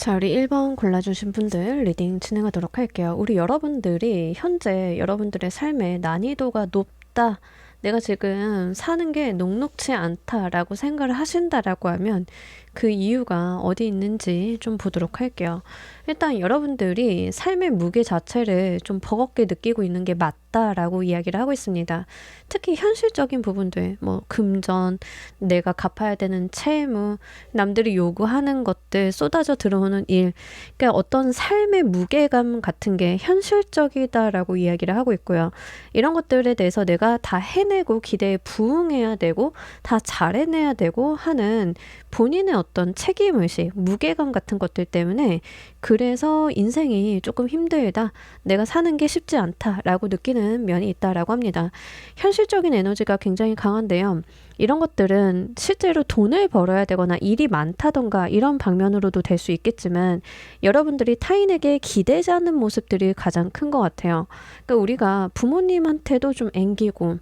자, 우리 1번 골라주신 분들 리딩 진행하도록 할게요. 우리 여러분들이 현재 여러분들의 삶의 난이도가 높다, 내가 지금 사는 게 녹록치 않다라고 생각을 하신다라고 하면 그 이유가 어디 있는지 좀 보도록 할게요. 일단 여러분들이 삶의 무게 자체를 좀 버겁게 느끼고 있는 게 맞다라고 이야기를 하고 있습니다. 특히 현실적인 부분들, 뭐 금전, 내가 갚아야 되는 채무, 남들이 요구하는 것들, 쏟아져 들어오는 일, 그러니까 어떤 삶의 무게감 같은 게 현실적이다라고 이야기를 하고 있고요. 이런 것들에 대해서 내가 다 해내고 기대에 부응해야 되고 다 잘해내야 되고 하는 본인의 어떤 책임의식, 무게감 같은 것들 때문에 그래서 인생이 조금 힘들다, 내가 사는 게 쉽지 않다라고 느끼는 면이 있다라고 합니다. 현실적인 에너지가 굉장히 강한데요. 이런 것들은 실제로 돈을 벌어야 되거나 일이 많다던가 이런 방면으로도 될 수 있겠지만 여러분들이 타인에게 기대지 않는 모습들이 가장 큰 것 같아요. 그러니까 우리가 부모님한테도 좀 앵기고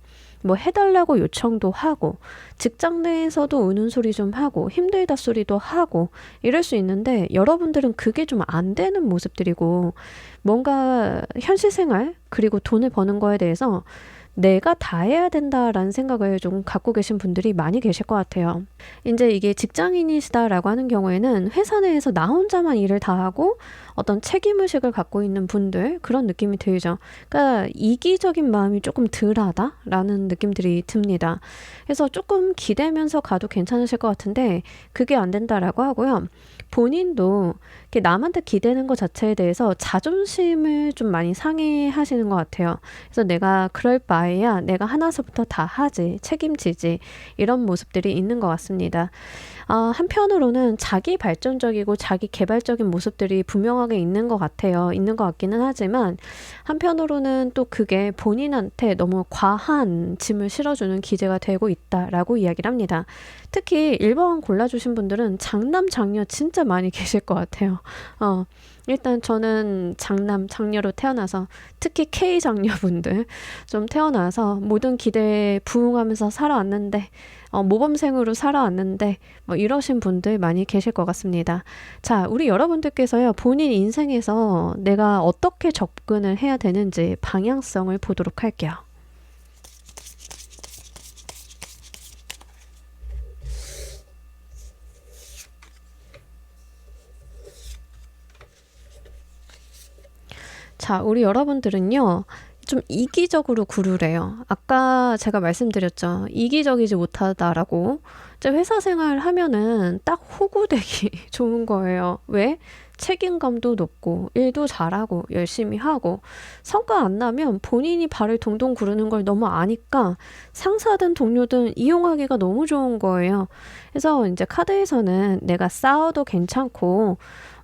뭐 해달라고 요청도 하고 직장 내에서도 우는 소리 좀 하고 힘들다 소리도 하고 이럴 수 있는데 여러분들은 그게 좀 안 되는 모습들이고 뭔가 현실 생활 그리고 돈을 버는 거에 대해서 내가 다 해야 된다라는 생각을 좀 갖고 계신 분들이 많이 계실 것 같아요. 이제 이게 직장인이시다라고 하는 경우에는 회사 내에서 나 혼자만 일을 다 하고 어떤 책임의식을 갖고 있는 분들, 그런 느낌이 들죠. 그러니까 이기적인 마음이 조금 덜하다라는 느낌들이 듭니다. 그래서 조금 기대면서 가도 괜찮으실 것 같은데 그게 안 된다라고 하고요. 본인도 이렇게 남한테 기대는 것 자체에 대해서 자존심을 좀 많이 상해하시는 것 같아요. 그래서 내가 그럴 바에야 내가 하나서부터 다 하지, 책임지지, 이런 모습들이 있는 것 같습니다. 한편으로는 자기 발전적이고 자기 개발적인 모습들이 분명하게 있는 것 같아요. 있는 것 같기는 하지만 한편으로는 또 그게 본인한테 너무 과한 짐을 실어주는 기제가 되고 있다라고 이야기를 합니다. 특히 1번 골라주신 분들은 장남, 장녀 진짜 많이 계실 것 같아요. 일단 저는 장남, 장녀로 태어나서 특히 K 장녀분들 좀 태어나서 모든 기대에 부응하면서 살아왔는데 모범생으로 살아왔는데 뭐 이러신 분들 많이 계실 것 같습니다. 자, 우리 여러분들께서요, 본인 인생에서 내가 어떻게 접근을 해야 되는지 방향성을 보도록 할게요. 자, 우리 여러분들은요, 좀 이기적으로 구르래요. 아까 제가 말씀드렸죠. 이기적이지 못하다라고. 이제 회사 생활 하면은 딱 호구되기 좋은 거예요. 왜? 책임감도 높고, 일도 잘하고, 열심히 하고, 성과 안 나면 본인이 발을 동동 구르는 걸 너무 아니까 상사든 동료든 이용하기가 너무 좋은 거예요. 그래서 이제 카드에서는 내가 싸워도 괜찮고,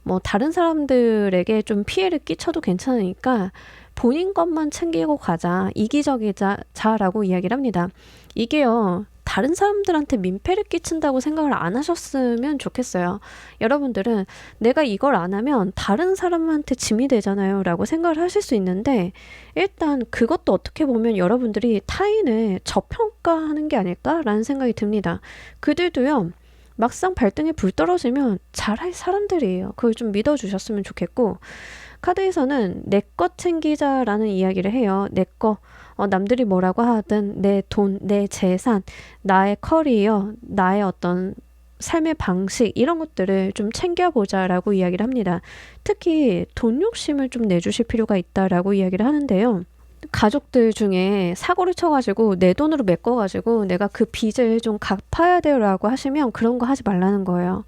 뭐 다른 사람들에게 좀 피해를 끼쳐도 괜찮으니까 본인 것만 챙기고 가자, 이기적이자라고 이야기를 합니다. 이게요, 다른 사람들한테 민폐를 끼친다고 생각을 안 하셨으면 좋겠어요. 여러분들은 내가 이걸 안 하면 다른 사람한테 짐이 되잖아요 라고 생각을 하실 수 있는데, 일단 그것도 어떻게 보면 여러분들이 타인을 저평가하는 게 아닐까라는 생각이 듭니다. 그들도요, 막상 발등에 불 떨어지면 잘할 사람들이에요. 그걸 좀 믿어주셨으면 좋겠고, 카드에서는 내 것 챙기자라는 이야기를 해요. 내 거. 남들이 뭐라고 하든 내 돈, 내 재산, 나의 커리어, 나의 어떤 삶의 방식, 이런 것들을 좀 챙겨보자라고 이야기를 합니다. 특히 돈 욕심을 좀 내주실 필요가 있다라고 이야기를 하는데요. 가족들 중에 사고를 쳐가지고 내 돈으로 메꿔가지고 내가 그 빚을 좀 갚아야 돼요라고 하시면 그런 거 하지 말라는 거예요.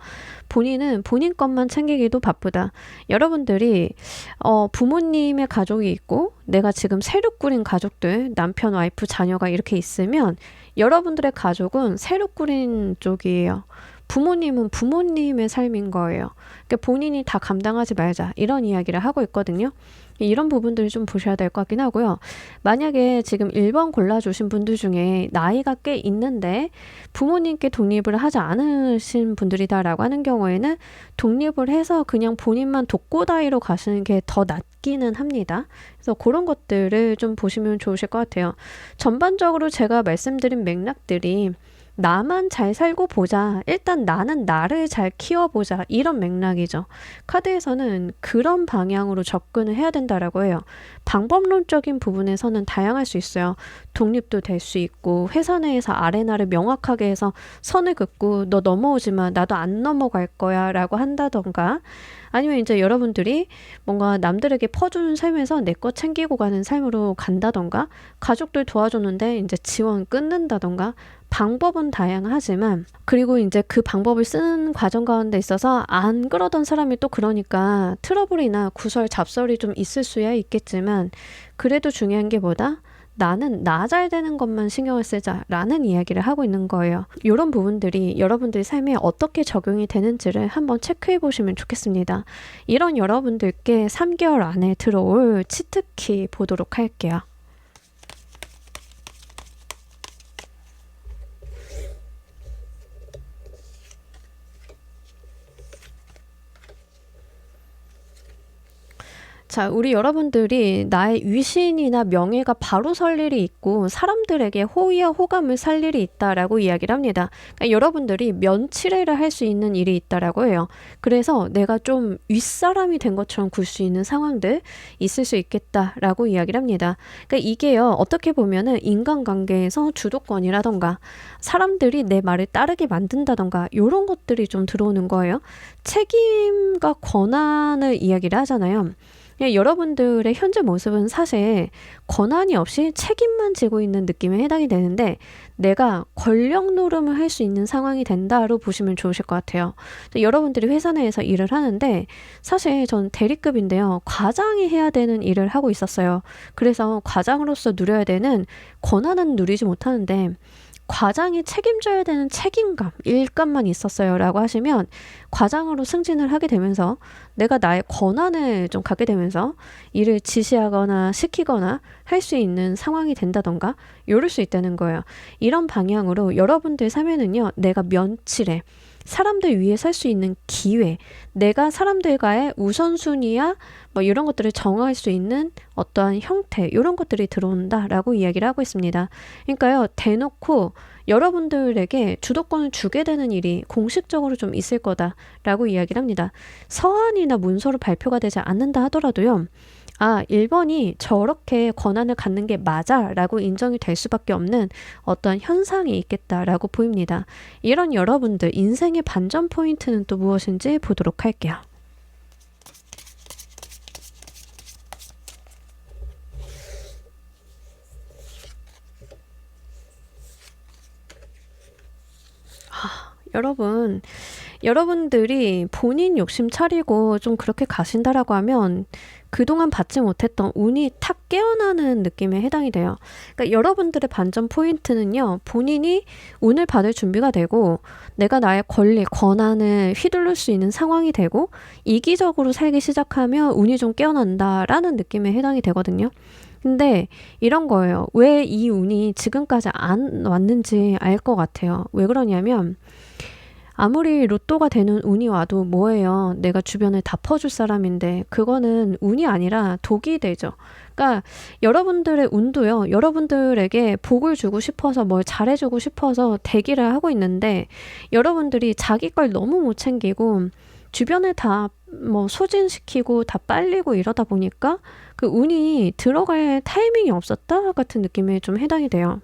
본인은 본인 것만 챙기기도 바쁘다. 여러분들이 부모님의 가족이 있고 내가 지금 새로 꾸린 가족들, 남편, 와이프, 자녀가 이렇게 있으면 여러분들의 가족은 새로 꾸린 쪽이에요. 부모님은 부모님의 삶인 거예요. 그러니까 본인이 다 감당하지 말자, 이런 이야기를 하고 있거든요. 이런 부분들을 좀 보셔야 될 것 같긴 하고요. 만약에 지금 1번 골라주신 분들 중에 나이가 꽤 있는데 부모님께 독립을 하지 않으신 분들이다라고 하는 경우에는 독립을 해서 그냥 본인만 독고다이로 가시는 게 더 낫기는 합니다. 그래서 그런 것들을 좀 보시면 좋으실 것 같아요. 전반적으로 제가 말씀드린 맥락들이 나만 잘 살고 보자. 일단 나는 나를 잘 키워보자. 이런 맥락이죠. 카드에서는 그런 방향으로 접근을 해야 된다라고 해요. 방법론적인 부분에서는 다양할 수 있어요. 독립도 될 수 있고 회사 내에서 아래 나를 명확하게 해서 선을 긋고 너 넘어오지 마. 나도 안 넘어갈 거야 라고 한다던가 아니면 이제 여러분들이 뭔가 남들에게 퍼주는 삶에서 내 거 챙기고 가는 삶으로 간다던가 가족들 도와줬는데 이제 지원 끊는다던가 방법은 다양하지만 그리고 이제 그 방법을 쓰는 과정 가운데 있어서 안 그러던 사람이 또 그러니까 트러블이나 구설, 잡설이 좀 있을 수야 있겠지만 그래도 중요한 게 뭐다? 나는 나 잘 되는 것만 신경을 쓰자라는 이야기를 하고 있는 거예요. 이런 부분들이 여러분들의 삶에 어떻게 적용이 되는지를 한번 체크해 보시면 좋겠습니다. 이런 여러분들께 3개월 안에 들어올 치트키 보도록 할게요. 자, 우리 여러분들이 나의 위신이나 명예가 바로 설 일이 있고 사람들에게 호의와 호감을 살 일이 있다라고 이야기를 합니다. 그러니까 여러분들이 면치레를 할 수 있는 일이 있다라고 해요. 그래서 내가 좀 윗사람이 된 것처럼 굴 수 있는 상황들 있을 수 있겠다라고 이야기를 합니다. 그러니까 이게요, 어떻게 보면은 인간관계에서 주도권이라던가 사람들이 내 말을 따르게 만든다던가 이런 것들이 좀 들어오는 거예요. 책임과 권한을 이야기를 하잖아요. 여러분들의 현재 모습은 사실 권한이 없이 책임만 지고 있는 느낌에 해당이 되는데 내가 권력 노름을 할 수 있는 상황이 된다로 보시면 좋으실 것 같아요. 여러분들이 회사 내에서 일을 하는데 사실 전 대리급인데요. 과장이 해야 되는 일을 하고 있었어요. 그래서 과장으로서 누려야 되는 권한은 누리지 못하는데 과장이 책임져야 되는 책임감, 일감만 있었어요 라고 하시면 과장으로 승진을 하게 되면서 내가 나의 권한을 좀 갖게 되면서 일을 지시하거나 시키거나 할 수 있는 상황이 된다던가 이럴 수 있다는 거예요. 이런 방향으로 여러분들 삶에는요. 내가 면치레, 사람들 위해 살 수 있는 기회, 내가 사람들과의 우선순위야 뭐 이런 것들을 정할 수 있는 어떠한 형태 이런 것들이 들어온다라고 이야기를 하고 있습니다. 그러니까요. 대놓고 여러분들에게 주도권을 주게 되는 일이 공식적으로 좀 있을 거다라고 이야기를 합니다. 서한이나 문서로 발표가 되지 않는다 하더라도요. 아, 1번이 저렇게 권한을 갖는 게 맞아 라고 인정이 될 수밖에 없는 어떤 현상이 있겠다라고 보입니다. 이런 여러분들 인생의 반전 포인트는 또 무엇인지 보도록 할게요. 여러분들이 본인 욕심 차리고 좀 그렇게 가신다라고 하면 그동안 받지 못했던 운이 탁 깨어나는 느낌에 해당이 돼요. 그러니까 여러분들의 반전 포인트는요. 본인이 운을 받을 준비가 되고 내가 나의 권리, 권한을 휘두를 수 있는 상황이 되고 이기적으로 살기 시작하면 운이 좀 깨어난다라는 느낌에 해당이 되거든요. 근데 이런 거예요. 왜 이 운이 지금까지 안 왔는지 알 것 같아요. 왜 그러냐면 아무리 로또가 되는 운이 와도 뭐예요? 내가 주변에 다 퍼줄 사람인데 그거는 운이 아니라 독이 되죠. 그러니까 여러분들의 운도요. 여러분들에게 복을 주고 싶어서 뭘 잘해주고 싶어서 대기를 하고 있는데 여러분들이 자기 걸 너무 못 챙기고 주변에 다 뭐 소진시키고 다 빨리고 이러다 보니까 그 운이 들어갈 타이밍이 없었다 같은 느낌에 좀 해당이 돼요.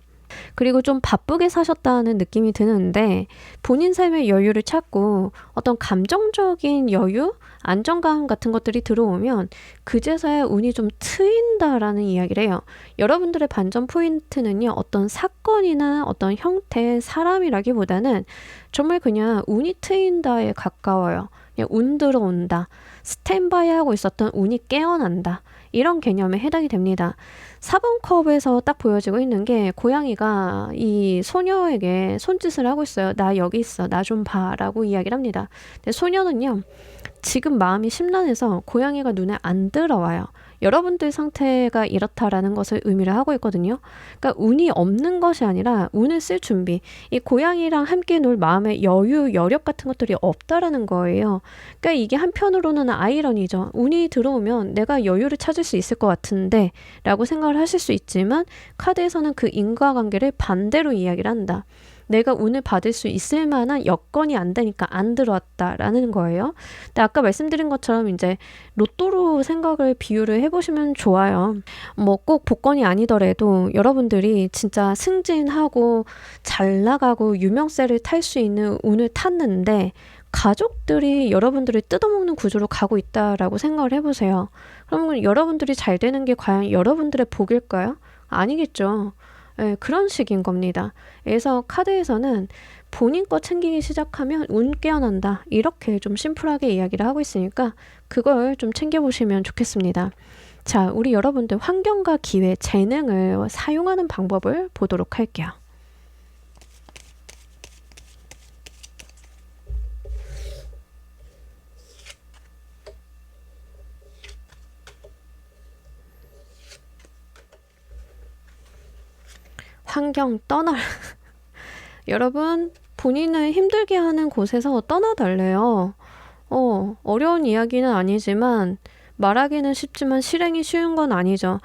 그리고 좀 바쁘게 사셨다는 느낌이 드는데 본인 삶의 여유를 찾고 어떤 감정적인 여유, 안정감 같은 것들이 들어오면 그제서야 운이 좀 트인다라는 이야기를 해요. 여러분들의 반전 포인트는요. 어떤 사건이나 어떤 형태, 사람이라기보다는 정말 그냥 운이 트인다에 가까워요. 그냥 운 들어온다. 스탠바이 하고 있었던 운이 깨어난다. 이런 개념에 해당이 됩니다. 4번 컵에서 딱 보여지고 있는 게 고양이가 이 소녀에게 손짓을 하고 있어요. 나 여기 있어. 나 좀 봐. 라고 이야기를 합니다. 근데 소녀는요. 지금 마음이 심란해서 고양이가 눈에 안 들어와요. 여러분들 상태가 이렇다라는 것을 의미를 하고 있거든요. 그러니까 운이 없는 것이 아니라 운을 쓸 준비, 이 고양이랑 함께 놀 마음의 여유, 여력 같은 것들이 없다라는 거예요. 그러니까 이게 한편으로는 아이러니죠. 운이 들어오면 내가 여유를 찾을 수 있을 것 같은데 라고 생각을 하실 수 있지만 카드에서는 그 인과관계를 반대로 이야기를 한다. 내가 운을 받을 수 있을 만한 여건이 안 되니까 안 들어왔다라는 거예요. 근데 아까 말씀드린 것처럼 이제 로또로 생각을 비유를 해보시면 좋아요. 뭐 꼭 복권이 아니더라도 여러분들이 진짜 승진하고 잘 나가고 유명세를 탈 수 있는 운을 탔는데 가족들이 여러분들을 뜯어먹는 구조로 가고 있다라고 생각을 해보세요. 그러면 여러분들이 잘 되는 게 과연 여러분들의 복일까요? 아니겠죠. 예, 그런 식인 겁니다. 그래서 카드에서는 본인 거 챙기기 시작하면 운 깨어난다. 이렇게 좀 심플하게 이야기를 하고 있으니까 그걸 좀 챙겨보시면 좋겠습니다. 자, 우리 여러분들 환경과 기회, 재능을 사용하는 방법을 보도록 할게요. 환경 떠나라. 여러분, 본인을 힘들게 하는 곳에서 떠나달래요. 어려운 이야기는 아니지만 말하기는 쉽지만 실행이 쉬운 건 아니죠.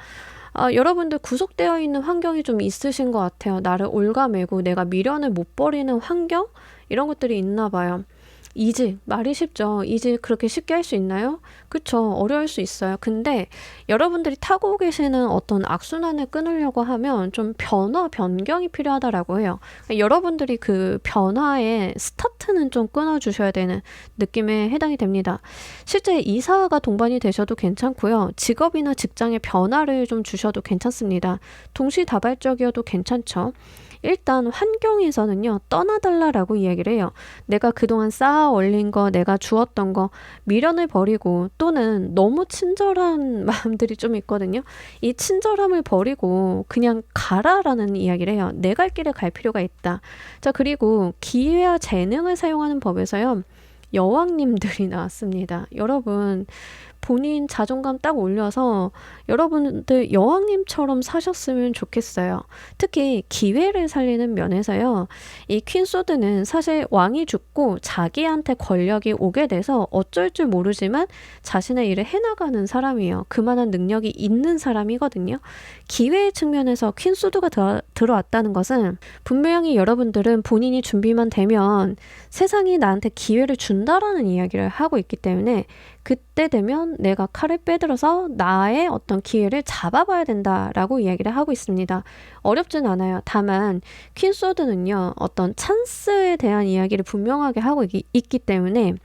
여러분들 구속되어 있는 환경이 좀 있으신 것 같아요. 나를 올가매고 내가 미련을 못 버리는 환경? 이런 것들이 있나 봐요. 이직, 말이 쉽죠. 이직 그렇게 쉽게 할 수 있나요? 그쵸. 어려울 수 있어요. 근데 여러분들이 타고 계시는 어떤 악순환을 끊으려고 하면 좀 변화, 변경이 필요하다라고 해요. 여러분들이 그 변화의 스타트는 좀 끊어주셔야 되는 느낌에 해당이 됩니다. 실제 이사가 동반이 되셔도 괜찮고요. 직업이나 직장의 변화를 좀 주셔도 괜찮습니다. 동시다발적이어도 괜찮죠. 일단 환경에서는요, 떠나달라라고 이야기를 해요. 내가 그동안 쌓아 올린 거, 내가 주었던 거, 미련을 버리고 또는 너무 친절한 마음들이 좀 있거든요. 이 친절함을 버리고 그냥 가라라는 이야기를 해요. 내 갈 길에 갈 필요가 있다. 자, 그리고 기회와 재능을 사용하는 법에서요, 여왕님들이 나왔습니다. 여러분, 본인 자존감 딱 올려서 여러분들 여왕님처럼 사셨으면 좋겠어요. 특히 기회를 살리는 면에서요. 이 퀸소드는 사실 왕이 죽고 자기한테 권력이 오게 돼서 어쩔 줄 모르지만 자신의 일을 해나가는 사람이에요. 그만한 능력이 있는 사람이거든요. 기회의 측면에서 퀸소드가 들어왔다는 것은 분명히 여러분들은 본인이 준비만 되면 세상이 나한테 기회를 준다라는 이야기를 하고 있기 때문에 그때 되면 내가 칼을 빼들어서 나의 어떤 기회를 잡아봐야 된다라고 이야기를 하고 있습니다. 어렵진 않아요. 다만 퀸소드는요, 어떤 찬스에 대한 이야기를 분명하게 하고 있기 때문에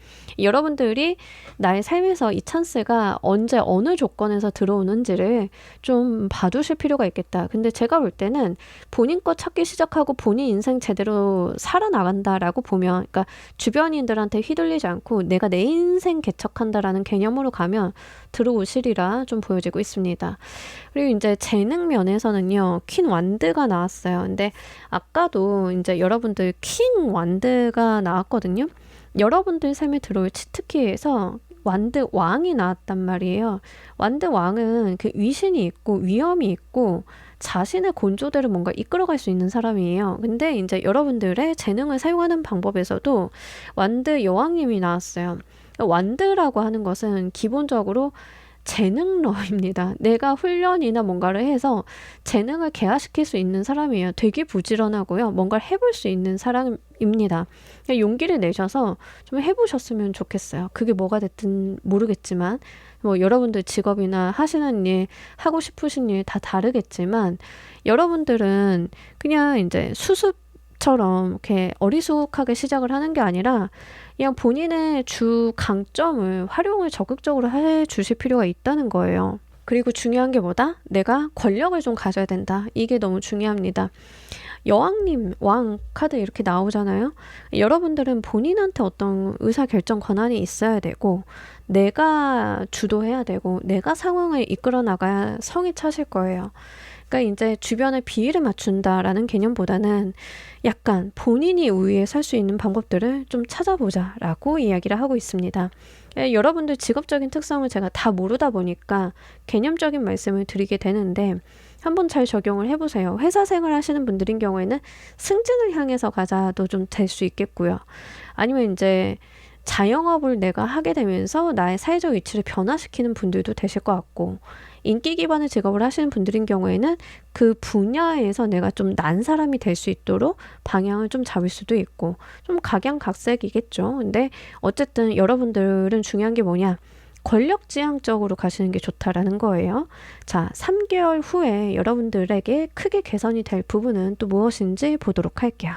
여러분들이 나의 삶에서 이 찬스가 언제 어느 조건에서 들어오는지를 좀 봐두실 필요가 있겠다. 근데 제가 볼 때는 본인 거 찾기 시작하고 본인 인생 제대로 살아나간다라고 보면, 그러니까 주변인들한테 휘둘리지 않고 내가 내 인생 개척한다라는 개념으로 가면 들어오시리라 좀 보여지고 있습니다. 그리고 이제 재능 면에서는요, 퀸 완드가 나왔어요. 근데 아까도 이제 여러분들 킹 완드가 나왔거든요. 여러분들 삶에 들어올 치트키에서 완드 왕이 나왔단 말이에요. 완드 왕은 그 위신이 있고 위엄이 있고 자신의 곤조대로 뭔가 이끌어갈 수 있는 사람이에요. 근데 이제 여러분들의 재능을 사용하는 방법에서도 완드 여왕님이 나왔어요. 완드라고 하는 것은 기본적으로 재능러입니다. 내가 훈련이나 뭔가를 해서 재능을 개화시킬 수 있는 사람이에요. 되게 부지런하고요. 뭔가를 해볼 수 있는 사람입니다. 용기를 내셔서 좀 해보셨으면 좋겠어요. 그게 뭐가 됐든 모르겠지만 뭐 여러분들 직업이나 하시는 일, 하고 싶으신 일 다 다르겠지만 여러분들은 그냥 이제 수습처럼 이렇게 어리숙하게 시작을 하는 게 아니라 그냥 본인의 주 강점을 활용을 적극적으로 해 주실 필요가 있다는 거예요. 그리고 중요한 게 뭐다? 내가 권력을 좀 가져야 된다. 이게 너무 중요합니다. 여왕님, 왕 카드 이렇게 나오잖아요. 여러분들은 본인한테 어떤 의사결정 권한이 있어야 되고 내가 주도해야 되고 내가 상황을 이끌어 나가야 성이 차실 거예요. 그러니까 이제 주변에 비위를 맞춘다라는 개념보다는 약간 본인이 우위에 설 수 있는 방법들을 좀 찾아보자라고 이야기를 하고 있습니다. 여러분들 직업적인 특성을 제가 다 모르다 보니까 개념적인 말씀을 드리게 되는데 한번 잘 적용을 해보세요. 회사 생활 하시는 분들인 경우에는 승진을 향해서 가자도 좀 될 수 있겠고요. 아니면 이제 자영업을 내가 하게 되면서 나의 사회적 위치를 변화시키는 분들도 되실 것 같고, 인기 기반의 직업을 하시는 분들인 경우에는 그 분야에서 내가 좀 난 사람이 될 수 있도록 방향을 좀 잡을 수도 있고, 좀 각양각색이겠죠. 근데 어쨌든 여러분들은 중요한 게 뭐냐? 권력지향적으로 가시는 게 좋다라는 거예요. 자, 3개월 후에 여러분들에게 크게 개선이 될 부분은 또 무엇인지 보도록 할게요.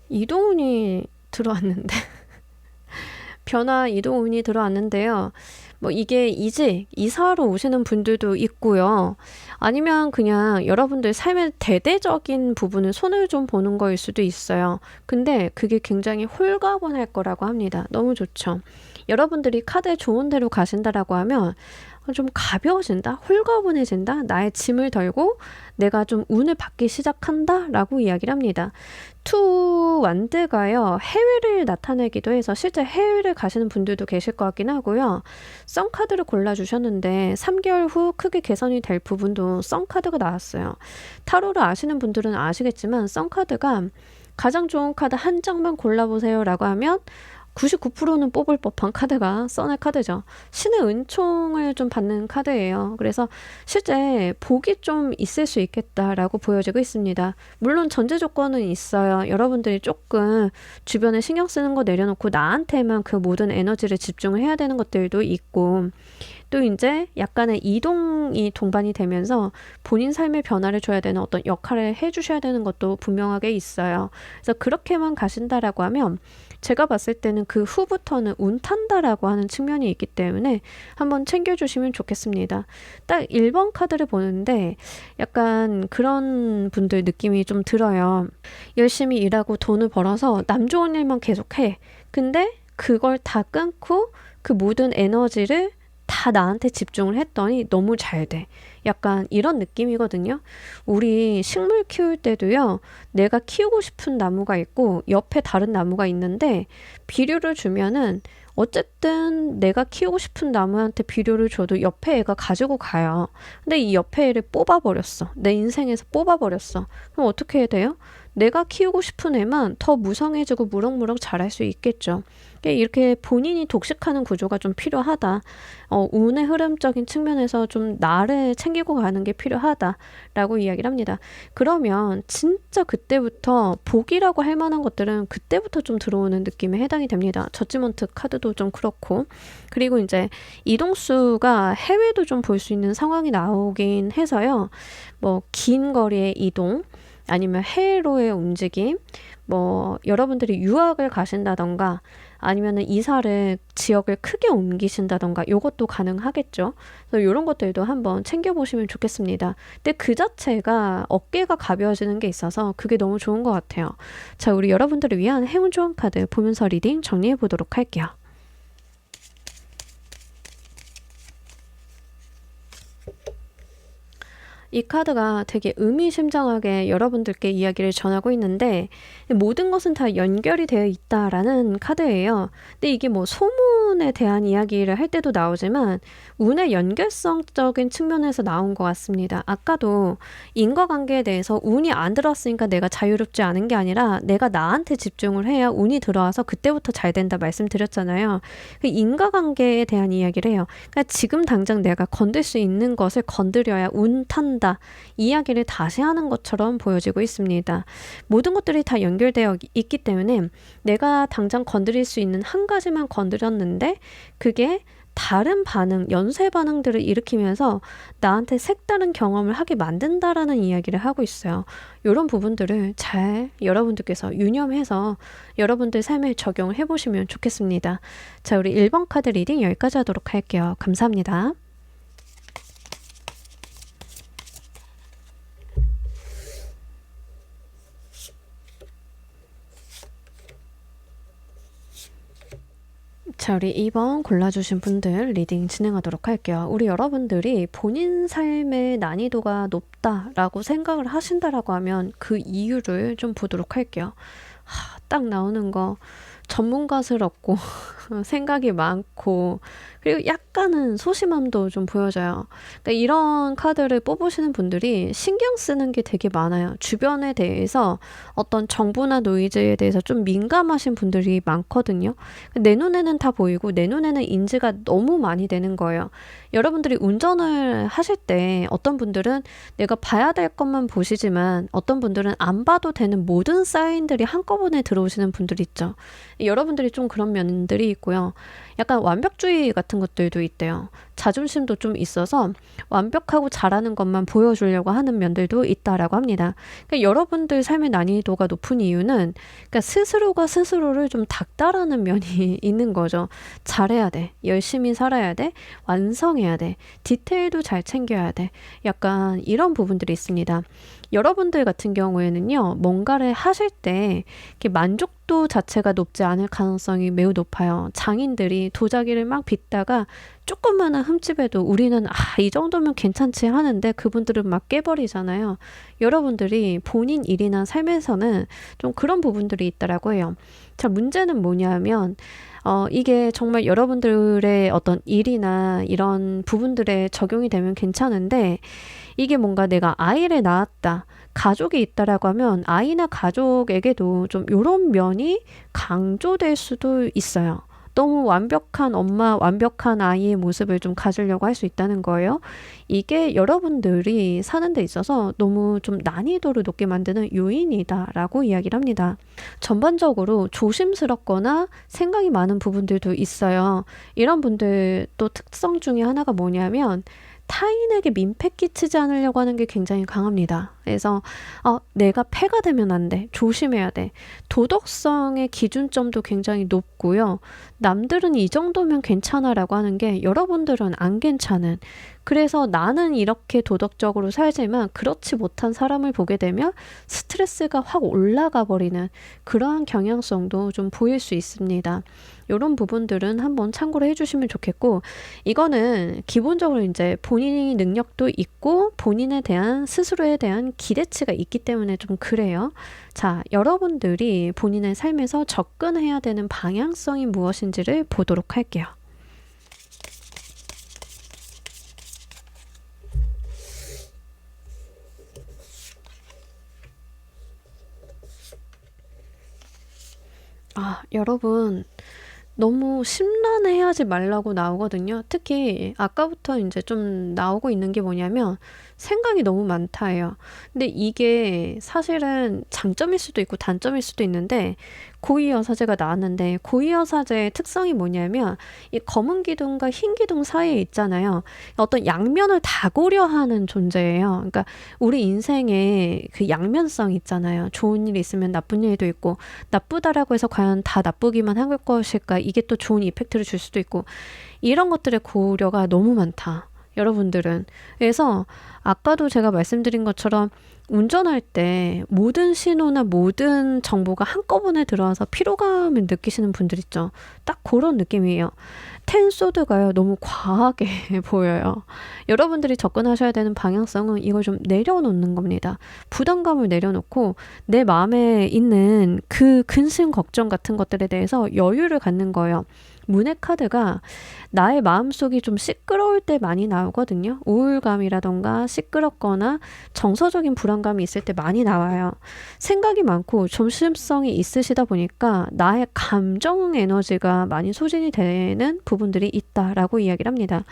이동운이 들어왔는데 변화 이동운이 들어왔는데요. 뭐 이게 이직, 이사로 오시는 분들도 있고요. 아니면 그냥 여러분들 삶의 대대적인 부분을 손을 좀 보는 거일 수도 있어요. 근데 그게 굉장히 홀가분할 거라고 합니다. 너무 좋죠. 여러분들이 카드에 좋은 대로 가신다라고 하면 좀 가벼워진다, 홀가분해진다, 나의 짐을 덜고 내가 좀 운을 받기 시작한다 라고 이야기를 합니다. 투 완드가요, 해외를 나타내기도 해서 실제 해외를 가시는 분들도 계실 것 같긴 하고요. 썬카드를 골라주셨는데 3개월 후 크게 개선이 될 부분도 썬카드가 나왔어요. 타로를 아시는 분들은 아시겠지만 썬카드가 가장 좋은 카드 한 장만 골라보세요 라고 하면 99%는 뽑을 법한 카드가 썬의 카드죠. 신의 은총을 좀 받는 카드예요. 그래서 실제 복이 좀 있을 수 있겠다라고 보여지고 있습니다. 물론 전제 조건은 있어요. 여러분들이 조금 주변에 신경 쓰는 거 내려놓고 나한테만 그 모든 에너지를 집중을 해야 되는 것들도 있고, 또 이제 약간의 이동이 동반이 되면서 본인 삶의 변화를 줘야 되는 어떤 역할을 해주셔야 되는 것도 분명하게 있어요. 그래서 그렇게만 가신다라고 하면 제가 봤을 때는 그 후부터는 운 탄다라고 하는 측면이 있기 때문에 한번 챙겨주시면 좋겠습니다. 딱 1번 카드를 보는데 약간 그런 분들 느낌이 좀 들어요. 열심히 일하고 돈을 벌어서 남 좋은 일만 계속해. 근데 그걸 다 끊고 그 모든 에너지를 다 나한테 집중을 했더니 너무 잘 돼. 약간 이런 느낌이거든요. 우리 식물 키울 때도요, 내가 키우고 싶은 나무가 있고 옆에 다른 나무가 있는데 비료를 주면은 어쨌든 내가 키우고 싶은 나무한테 비료를 줘도 옆에 애가 가지고 가요. 근데 이 옆에 애를 뽑아버렸어. 내 인생에서 뽑아버렸어. 그럼 어떻게 해야 돼요? 내가 키우고 싶은 애만 더 무성해지고 무럭무럭 자랄 수 있겠죠. 이렇게 본인이 독식하는 구조가 좀 필요하다. 운의 흐름적인 측면에서 좀 나를 챙기고 가는 게 필요하다라고 이야기를 합니다. 그러면 진짜 그때부터 복이라고 할 만한 것들은 그때부터 좀 들어오는 느낌에 해당이 됩니다. 저지먼트 카드도 좀 그렇고, 그리고 이제 이동수가 해외도 좀 볼 수 있는 상황이 나오긴 해서요. 뭐 긴 거리의 이동, 아니면 해외로의 움직임, 뭐 여러분들이 유학을 가신다던가 아니면은 이사를 지역을 크게 옮기신다던가 요것도 가능하겠죠. 그래서 이런 것들도 한번 챙겨보시면 좋겠습니다. 근데 그 자체가 어깨가 가벼워지는 게 있어서 그게 너무 좋은 것 같아요. 자, 우리 여러분들을 위한 행운 조언 카드 보면서 리딩 정리해 보도록 할게요. 이 카드가 되게 의미심장하게 여러분들께 이야기를 전하고 있는데 모든 것은 다 연결이 되어 있다라는 카드예요. 근데 이게 뭐 소문에 대한 이야기를 할 때도 나오지만 운의 연결성적인 측면에서 나온 것 같습니다. 아까도 인과관계에 대해서 운이 안 들어왔으니까 내가 자유롭지 않은 게 아니라 내가 나한테 집중을 해야 운이 들어와서 그때부터 잘 된다 말씀드렸잖아요. 그 인과관계에 대한 이야기를 해요. 그러니까 지금 당장 내가 건들 수 있는 것을 건드려야 운 탄다. 이야기를 다시 하는 것처럼 보여지고 있습니다. 모든 것들이 다 연결되어 있기 때문에 내가 당장 건드릴 수 있는 한 가지만 건드렸는데 그게 다른 반응, 연쇄 반응들을 일으키면서 나한테 색다른 경험을 하게 만든다라는 이야기를 하고 있어요. 이런 부분들을 잘 여러분들께서 유념해서 여러분들 삶에 적용을 해보시면 좋겠습니다. 자, 우리 1번 카드 리딩 여기까지 하도록 할게요. 감사합니다. 자, 우리 2번 골라주신 분들 리딩 진행하도록 할게요. 우리 여러분들이 본인 삶의 난이도가 높다라고 생각을 하신다라고 하면 그 이유를 좀 보도록 할게요. 딱 나오는 거 전문가스럽고 생각이 많고 그리고 약간은 소심함도 좀 보여져요. 그러니까 이런 카드를 뽑으시는 분들이 신경 쓰는 게 되게 많아요. 주변에 대해서 어떤 정보나 노이즈에 대해서 좀 민감하신 분들이 많거든요. 내 눈에는 다 보이고 내 눈에는 인지가 너무 많이 되는 거예요. 여러분들이 운전을 하실 때 어떤 분들은 내가 봐야 될 것만 보시지만 어떤 분들은 안 봐도 되는 모든 사인들이 한꺼번에 들어오시는 분들이 있죠. 여러분들이 좀 그런 면들이 있고요. 약간 완벽주의 같은 것들도 있대요. 자존심도 좀 있어서 완벽하고 잘하는 것만 보여주려고 하는 면들도 있다라고 합니다. 그러니까 여러분들 삶의 난이도가 높은 이유는 그러니까 스스로가 스스로를 좀 닥달하는 면이 있는 거죠. 잘해야 돼. 열심히 살아야 돼. 완성해야 돼. 디테일도 잘 챙겨야 돼. 약간 이런 부분들이 있습니다. 여러분들 같은 경우에는요, 뭔가를 하실 때 이렇게 만족도 자체가 높지 않을 가능성이 매우 높아요. 장인들이 도자기를 막 빚다가 조금만한 흠집에도 우리는 이 정도면 괜찮지 하는데 그분들은 막 깨버리잖아요. 여러분들이 본인 일이나 삶에서는 좀 그런 부분들이 있더라고 해요. 자, 문제는 뭐냐면 이게 정말 여러분들의 어떤 일이나 이런 부분들에 적용이 되면 괜찮은데 이게 뭔가 내가 아이를 낳았다. 가족이 있다라고 하면 아이나 가족에게도 좀 이런 면이 강조될 수도 있어요. 너무 완벽한 엄마, 완벽한 아이의 모습을 좀 가지려고 할 수 있다는 거예요. 이게 여러분들이 사는 데 있어서 너무 좀 난이도를 높게 만드는 요인이다라고 이야기를 합니다. 전반적으로 조심스럽거나 생각이 많은 부분들도 있어요. 이런 분들 또 특성 중에 하나가 뭐냐면 타인에게 민폐 끼치지 않으려고 하는 게 굉장히 강합니다. 그래서 내가 패가 되면 안 돼. 조심해야 돼. 도덕성의 기준점도 굉장히 높고요. 남들은 이 정도면 괜찮아라고 하는 게 여러분들은 안 괜찮은. 그래서 나는 이렇게 도덕적으로 살지만 그렇지 못한 사람을 보게 되면 스트레스가 확 올라가 버리는 그러한 경향성도 좀 보일 수 있습니다. 이런 부분들은 한번 참고를 해주시면 좋겠고 이거는 기본적으로 이제 본인의 능력도 있고 본인에 대한 스스로에 대한 기대치가 있기 때문에 좀 그래요. 자, 여러분들이 본인의 삶에서 접근해야 되는 방향성이 무엇인지를 보도록 할게요. 여러분 너무 심란해하지 말라고 나오거든요. 특히 아까부터 이제 좀 나오고 있는 게 뭐냐면 생각이 너무 많다예요. 근데 이게 사실은 장점일 수도 있고 단점일 수도 있는데 고위여사제가 나왔는데 고위여사제의 특성이 뭐냐면 이 검은 기둥과 흰 기둥 사이에 있잖아요. 어떤 양면을 다 고려하는 존재예요. 그러니까 우리 인생에 그 양면성 있잖아요. 좋은 일이 있으면 나쁜 일도 있고 나쁘다라고 해서 과연 다 나쁘기만 할 것일까? 이게 또 좋은 이펙트를 줄 수도 있고 이런 것들의 고려가 너무 많다. 여러분들은. 그래서 아까도 제가 말씀드린 것처럼 운전할 때 모든 신호나 모든 정보가 한꺼번에 들어와서 피로감을 느끼시는 분들 있죠. 딱 그런 느낌이에요. 텐소드가요 너무 과하게 보여요. 여러분들이 접근하셔야 되는 방향성은 이걸 좀 내려놓는 겁니다. 부담감을 내려놓고 내 마음에 있는 그 근심 걱정 같은 것들에 대해서 여유를 갖는 거예요. 문의 카드가 나의 마음속이 좀 시끄러울 때 많이 나오거든요. 우울감이라던가 시끄럽거나 정서적인 불안감이 있을 때 많이 나와요. 생각이 많고 조심성이 있으시다 보니까 나의 감정 에너지가 많이 소진이 되는 부분들이 있다라고 이야기를 합니다.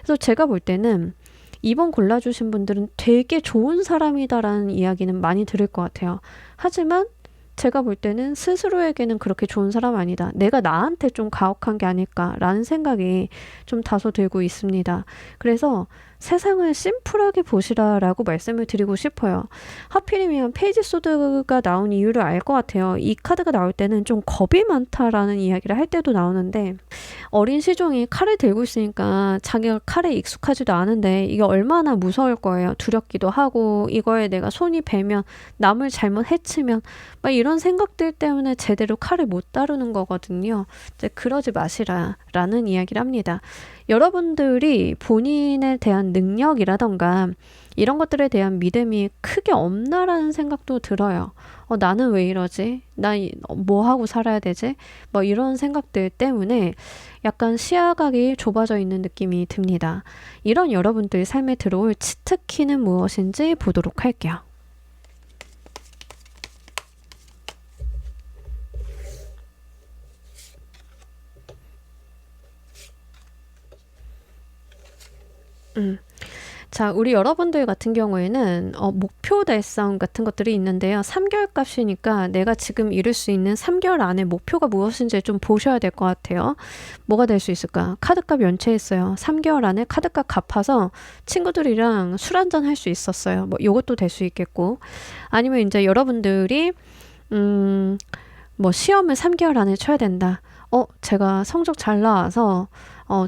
그래서 제가 볼 때는 이번 골라주신 분들은 되게 좋은 사람이다라는 이야기는 많이 들을 것 같아요. 하지만 제가 볼 때는 스스로에게는 그렇게 좋은 사람 아니다. 내가 나한테 좀 가혹한 게 아닐까라는 생각이 좀 다소 들고 있습니다. 그래서 세상을 심플하게 보시라라고 말씀을 드리고 싶어요. 하필이면 페이지 소드가 나온 이유를 알 것 같아요. 이 카드가 나올 때는 좀 겁이 많다라는 이야기를 할 때도 나오는데 어린 시종이 칼을 들고 있으니까 자기가 칼에 익숙하지도 않은데 이게 얼마나 무서울 거예요. 두렵기도 하고 이거에 내가 손이 베면 남을 잘못 해치면 막 이런 생각들 때문에 제대로 칼을 못 다루는 거거든요. 이제 그러지 마시라라는 이야기를 합니다. 여러분들이 본인에 대한 대한 능력이라던가 이런 것들에 대한 믿음이 크게 없나라는 생각도 들어요. 나는 왜 이러지? 뭐 하고 살아야 되지? 뭐 이런 생각들 때문에 약간 시야각이 좁아져 있는 느낌이 듭니다. 이런 여러분들 삶에 들어올 치트키는 무엇인지 보도록 할게요. 자, 우리 여러분들 같은 경우에는 목표 달성 같은 것들이 있는데요. 3개월 값이니까 내가 지금 이룰 수 있는 3개월 안에 목표가 무엇인지 좀 보셔야 될 것 같아요. 뭐가 될 수 있을까? 카드값 연체했어요. 3개월 안에 카드값 갚아서 친구들이랑 술 한잔 할 수 있었어요. 뭐 요것도 될 수 있겠고. 아니면 이제 여러분들이 뭐 시험을 3개월 안에 쳐야 된다. 제가 성적 잘 나와서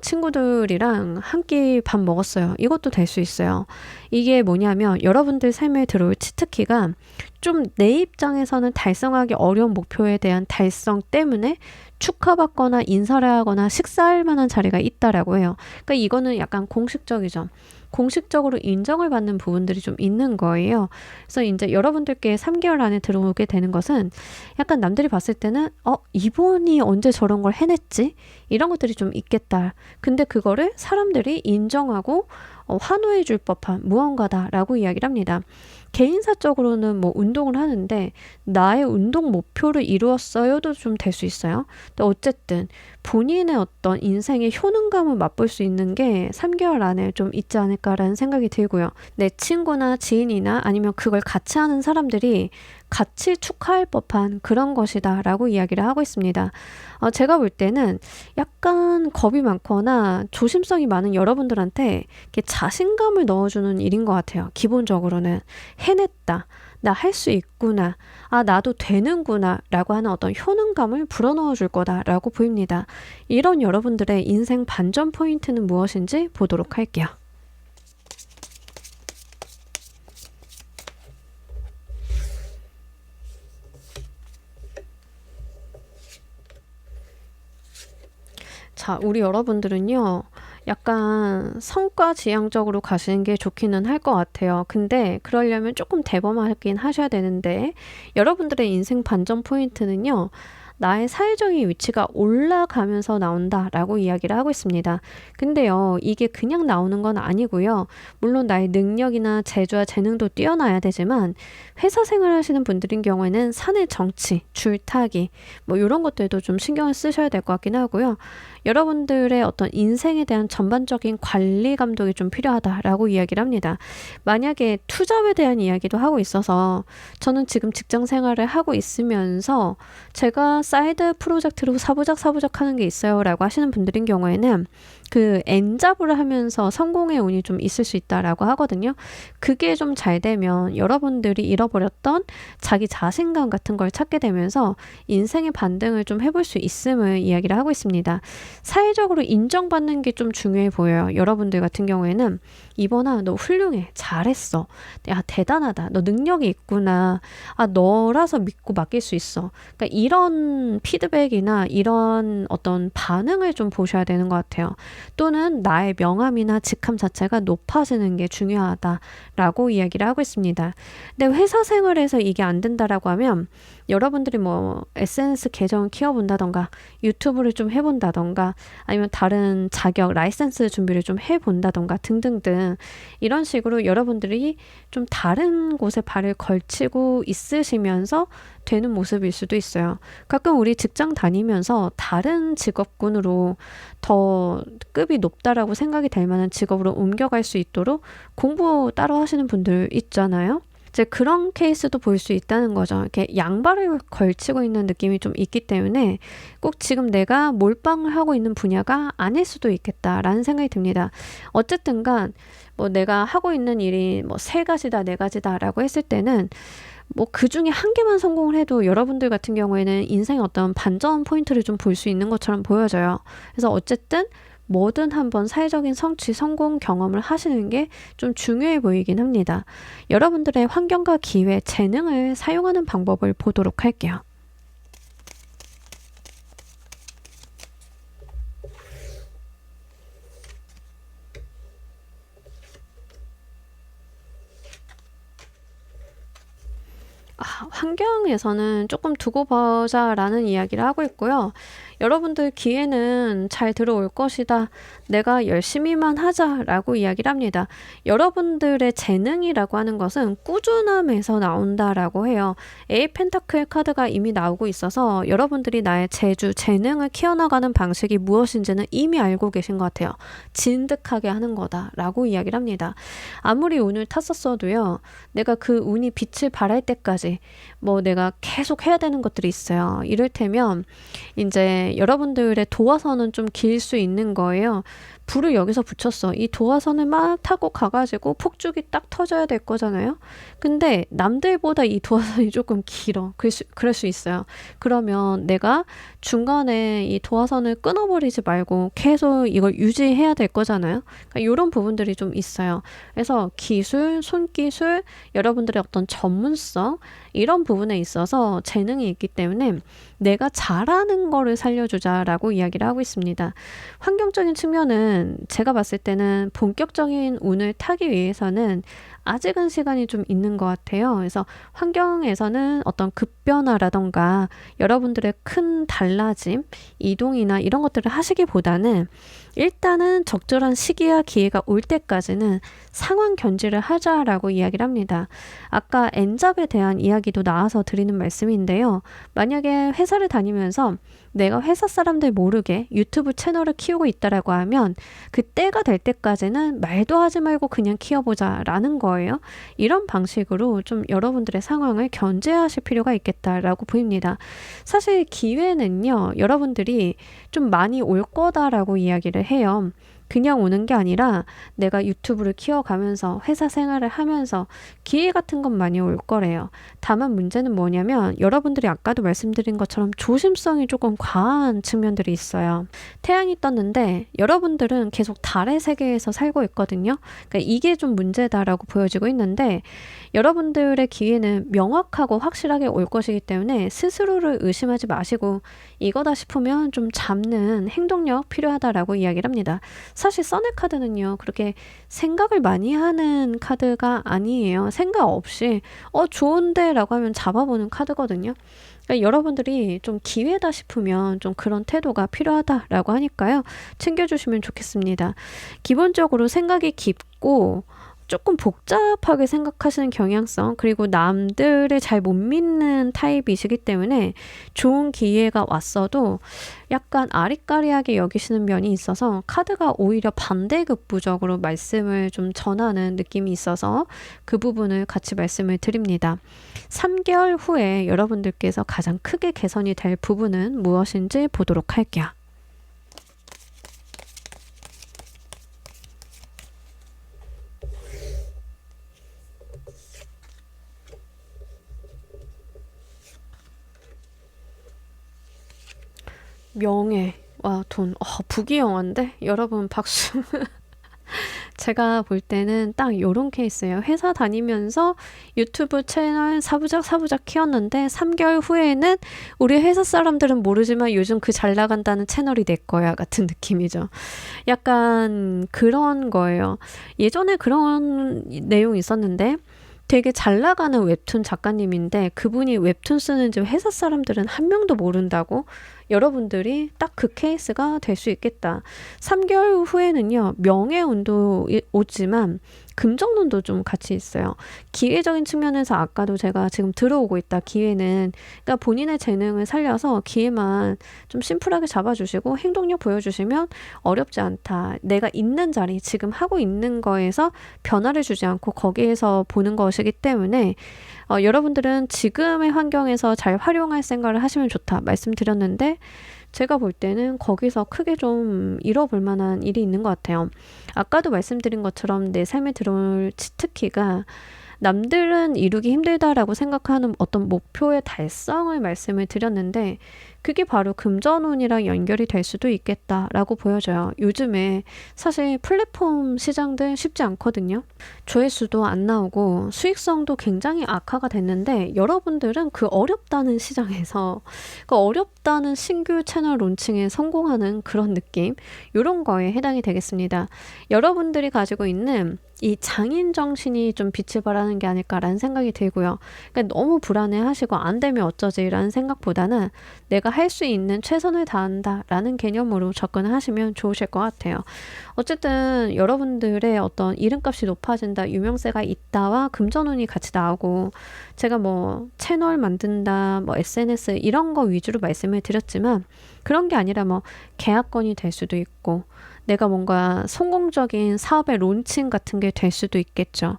친구들이랑 한 끼 밥 먹었어요. 이것도 될 수 있어요. 이게 뭐냐면 여러분들 삶에 들어올 치트키가 좀 내 입장에서는 달성하기 어려운 목표에 대한 달성 때문에 축하받거나 인사를 하거나 식사할 만한 자리가 있다라고 해요. 그러니까 이거는 약간 공식적이죠. 공식적으로 인정을 받는 부분들이 좀 있는 거예요. 그래서 이제 여러분들께 3개월 안에 들어오게 되는 것은 약간 남들이 봤을 때는 이분이 언제 저런 걸 해냈지? 이런 것들이 좀 있겠다. 근데 그거를 사람들이 인정하고 환호해 줄 법한 무언가다라고 이야기를 합니다. 개인사적으로는 뭐 운동을 하는데 나의 운동 목표를 이루었어요도 좀 될 수 있어요. 근데 어쨌든 본인의 어떤 인생의 효능감을 맛볼 수 있는 게 3개월 안에 좀 있지 않을까라는 생각이 들고요. 내 친구나 지인이나 아니면 그걸 같이 하는 사람들이 같이 축하할 법한 그런 것이다 라고 이야기를 하고 있습니다. 제가 볼 때는 약간 겁이 많거나 조심성이 많은 여러분들한테 이렇게 자신감을 넣어주는 일인 것 같아요. 기본적으로는 해냈다. 나 할 수 있구나. 나도 되는구나. 라고 하는 어떤 효능감을 불어넣어 줄 거다라고 보입니다. 이런 여러분들의 인생 반전 포인트는 무엇인지 보도록 할게요. 자, 우리 여러분들은요, 약간 성과 지향적으로 가시는 게 좋기는 할 것 같아요. 근데 그러려면 조금 대범하긴 하셔야 되는데, 여러분들의 인생 반전 포인트는요, 나의 사회적인 위치가 올라가면서 나온다라고 이야기를 하고 있습니다. 근데요, 이게 그냥 나오는 건 아니고요. 물론 나의 능력이나 재주와 재능도 뛰어나야 되지만, 회사 생활 하시는 분들인 경우에는 사내 정치, 줄타기, 뭐 이런 것들도 좀 신경을 쓰셔야 될 것 같긴 하고요. 여러분들의 어떤 인생에 대한 전반적인 관리 감독이 좀 필요하다라고 이야기를 합니다. 만약에 투잡에 대한 이야기도 하고 있어서 저는 지금 직장 생활을 하고 있으면서 제가 사이드 프로젝트로 사부작 하는 게 있어요 라고 하시는 분들인 경우에는 그 N잡을 하면서 성공의 운이 좀 있을 수 있다라고 하거든요. 그게 좀 잘 되면 여러분들이 잃어버렸던 자기 자신감 같은 걸 찾게 되면서 인생의 반등을 좀 해볼 수 있음을 이야기를 하고 있습니다. 사회적으로 인정받는 게 좀 중요해 보여요. 여러분들 같은 경우에는 이번아 너 훌륭해. 잘했어. 야 대단하다. 너 능력이 있구나. 너라서 믿고 맡길 수 있어. 그러니까 이런 피드백이나 이런 어떤 반응을 좀 보셔야 되는 것 같아요. 또는 나의 명함이나 직함 자체가 높아지는 게 중요하다라고 이야기를 하고 있습니다. 근데 회사 생활에서 이게 안 된다라고 하면 여러분들이 뭐 SNS 계정을 키워본다던가 유튜브를 좀 해본다던가 아니면 다른 자격 라이센스 준비를 좀 해본다던가 등등등 이런 식으로 여러분들이 좀 다른 곳에 발을 걸치고 있으시면서 되는 모습일 수도 있어요. 가끔 우리 직장 다니면서 다른 직업군으로 더 급이 높다라고 생각이 될 만한 직업으로 옮겨갈 수 있도록 공부 따로 하시는 분들 있잖아요. 이제 그런 케이스도 볼 수 있다는 거죠. 이렇게 양발을 걸치고 있는 느낌이 좀 있기 때문에 꼭 지금 내가 몰빵을 하고 있는 분야가 아닐 수도 있겠다라는 생각이 듭니다. 어쨌든 간 뭐 내가 하고 있는 일이 뭐 3가지다, 4가지다라고 했을 때는 뭐 그 중에 한 개만 성공을 해도 여러분들 같은 경우에는 인생의 어떤 반전 포인트를 좀 볼 수 있는 것처럼 보여져요. 그래서 어쨌든 뭐든 한번 사회적인 성취, 성공 경험을 하시는 게 좀 중요해 보이긴 합니다. 여러분들의 환경과 기회, 재능을 사용하는 방법을 보도록 할게요. 환경에서는 조금 두고 보자라는 이야기를 하고 있고요. 여러분들 기회는 잘 들어올 것이다. 내가 열심히만 하자라고 이야기를 합니다. 여러분들의 재능이라고 하는 것은 꾸준함에서 나온다라고 해요. 에이 펜타클 카드가 이미 나오고 있어서 여러분들이 나의 재능을 키워나가는 방식이 무엇인지는 이미 알고 계신 것 같아요. 진득하게 하는 거다라고 이야기를 합니다. 아무리 운을 탔었어도요. 내가 그 운이 빛을 발할 때까지 내가 계속 해야 되는 것들이 있어요. 이를테면 이제 여러분들의 도화선은 좀 길 수 있는 거예요. 불을 여기서 붙였어. 이 도화선을 막 타고 가가지고 폭죽이 딱 터져야 될 거잖아요. 근데 남들보다 이 도화선이 조금 길어. 그럴 수 있어요. 그러면 내가 중간에 이 도화선을 끊어버리지 말고 계속 이걸 유지해야 될 거잖아요. 그러니까 이런 부분들이 좀 있어요. 그래서 기술, 손기술, 여러분들의 어떤 전문성 이런 부분에 있어서 재능이 있기 때문에 내가 잘하는 거를 살려주자라고 이야기를 하고 있습니다. 환경적인 측면은 제가 봤을 때는 본격적인 운을 타기 위해서는 아직은 시간이 좀 있는 것 같아요. 그래서 환경에서는 어떤 급변화라던가 여러분들의 큰 달라짐, 이동이나 이런 것들을 하시기보다는 일단은 적절한 시기와 기회가 올 때까지는 상황 견지를 하자라고 이야기를 합니다. 아까 N잡에 대한 이야기도 나와서 드리는 말씀인데요. 만약에 회사를 다니면서 내가 회사 사람들 모르게 유튜브 채널을 키우고 있다라고 하면 그 때가 될 때까지는 말도 하지 말고 그냥 키워보자라는 거예요. 이런 방식으로 좀 여러분들의 상황을 견제하실 필요가 있겠다라고 보입니다. 사실 기회는요. 여러분들이 좀 많이 올 거다라고 이야기를 해요. 그냥 오는 게 아니라 내가 유튜브를 키워가면서 회사 생활을 하면서 기회 같은 건 많이 올 거래요. 다만 문제는 뭐냐면 여러분들이 아까도 말씀드린 것처럼 조심성이 조금 과한 측면들이 있어요. 태양이 떴는데 여러분들은 계속 달의 세계에서 살고 있거든요. 그러니까 이게 좀 문제다라고 보여지고 있는데 여러분들의 기회는 명확하고 확실하게 올 것이기 때문에 스스로를 의심하지 마시고 이거다 싶으면 좀 잡는 행동력 필요하다라고 이야기를 합니다. 사실 써넬 카드는요. 그렇게 생각을 많이 하는 카드가 아니에요. 생각 없이 좋은데 라고 하면 잡아보는 카드거든요. 그러니까 여러분들이 좀 기회다 싶으면 좀 그런 태도가 필요하다라고 하니까요. 챙겨주시면 좋겠습니다. 기본적으로 생각이 깊고 조금 복잡하게 생각하시는 경향성 그리고 남들을 잘 못 믿는 타입이시기 때문에 좋은 기회가 왔어도 약간 아리까리하게 여기시는 면이 있어서 카드가 오히려 반대급부적으로 말씀을 좀 전하는 느낌이 있어서 그 부분을 같이 말씀을 드립니다. 3개월 후에 여러분들께서 가장 크게 개선이 될 부분은 무엇인지 보도록 할게요. 명예와 돈. 부귀영화인데? 여러분 박수. 제가 볼 때는 딱 요런 케이스예요. 회사 다니면서 유튜브 채널 사부작 키웠는데 3개월 후에는 우리 회사 사람들은 모르지만 요즘 그 잘 나간다는 채널이 내 거야 같은 느낌이죠. 약간 그런 거예요. 예전에 그런 내용이 있었는데 되게 잘 나가는 웹툰 작가님인데 그분이 웹툰 쓰는지 회사 사람들은 한 명도 모른다고? 여러분들이 딱 그 케이스가 될 수 있겠다. 3개월 후에는요. 명예운도 오지만 금전운도 좀 같이 있어요. 기회적인 측면에서 아까도 제가 지금 들어오고 있다. 기회는 그러니까 본인의 재능을 살려서 기회만 좀 심플하게 잡아주시고 행동력 보여주시면 어렵지 않다. 내가 있는 자리 지금 하고 있는 거에서 변화를 주지 않고 거기에서 보는 것이기 때문에 여러분들은 지금의 환경에서 잘 활용할 생각을 하시면 좋다 말씀드렸는데 제가 볼 때는 거기서 크게 좀 잃어볼 만한 일이 있는 것 같아요. 아까도 말씀드린 것처럼 내 삶에 들어올 치트키가 남들은 이루기 힘들다라고 생각하는 어떤 목표의 달성을 말씀을 드렸는데 그게 바로 금전운이랑 연결이 될 수도 있겠다라고 보여져요. 요즘에 사실 플랫폼 시장들 쉽지 않거든요. 조회수도 안 나오고 수익성도 굉장히 악화가 됐는데 여러분들은 그 어렵다는 시장에서 그 어렵다는 신규 채널 론칭에 성공하는 그런 느낌 이런 거에 해당이 되겠습니다. 여러분들이 가지고 있는 이 장인 정신이 좀 빛을 발하는 게 아닐까라는 생각이 들고요. 그러니까 너무 불안해하시고 안 되면 어쩌지라는 생각보다는 내가 할 수 있는 최선을 다한다라는 개념으로 접근을 하시면 좋으실 것 같아요. 어쨌든 여러분들의 어떤 이름값이 높아진다, 유명세가 있다와 금전운이 같이 나오고 제가 뭐 채널 만든다, 뭐 SNS 이런 거 위주로 말씀을 드렸지만 그런 게 아니라 뭐 계약건이 될 수도 있고 내가 뭔가 성공적인 사업의 론칭 같은 게 될 수도 있겠죠.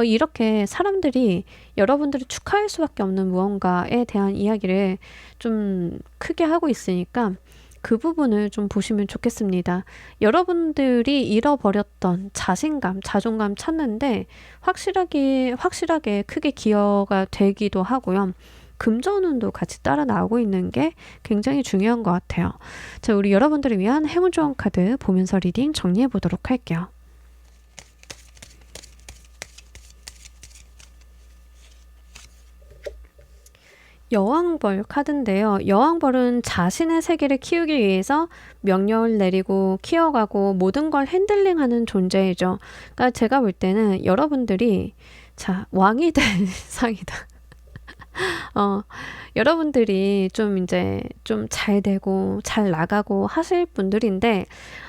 이렇게 사람들이 여러분들을 축하할 수밖에 없는 무언가에 대한 이야기를 좀 크게 하고 있으니까 그 부분을 좀 보시면 좋겠습니다. 여러분들이 잃어버렸던 자신감, 자존감 찾는데 확실하게 크게 기여가 되기도 하고요. 금전운도 같이 따라 나오고 있는 게 굉장히 중요한 것 같아요. 자, 우리 여러분들을 위한 행운 조언 카드 보면서 리딩 정리해 보도록 할게요. 여왕벌 카드인데요. 여왕벌은 자신의 세계를 키우기 위해서 명령을 내리고 키워가고 모든 걸 핸들링하는 존재이죠. 그러니까 제가 볼 때는 여러분들이 왕이 될 상이다. 여러분들이 좀 이제 좀 잘 되고 잘 나가고 하실 분들인데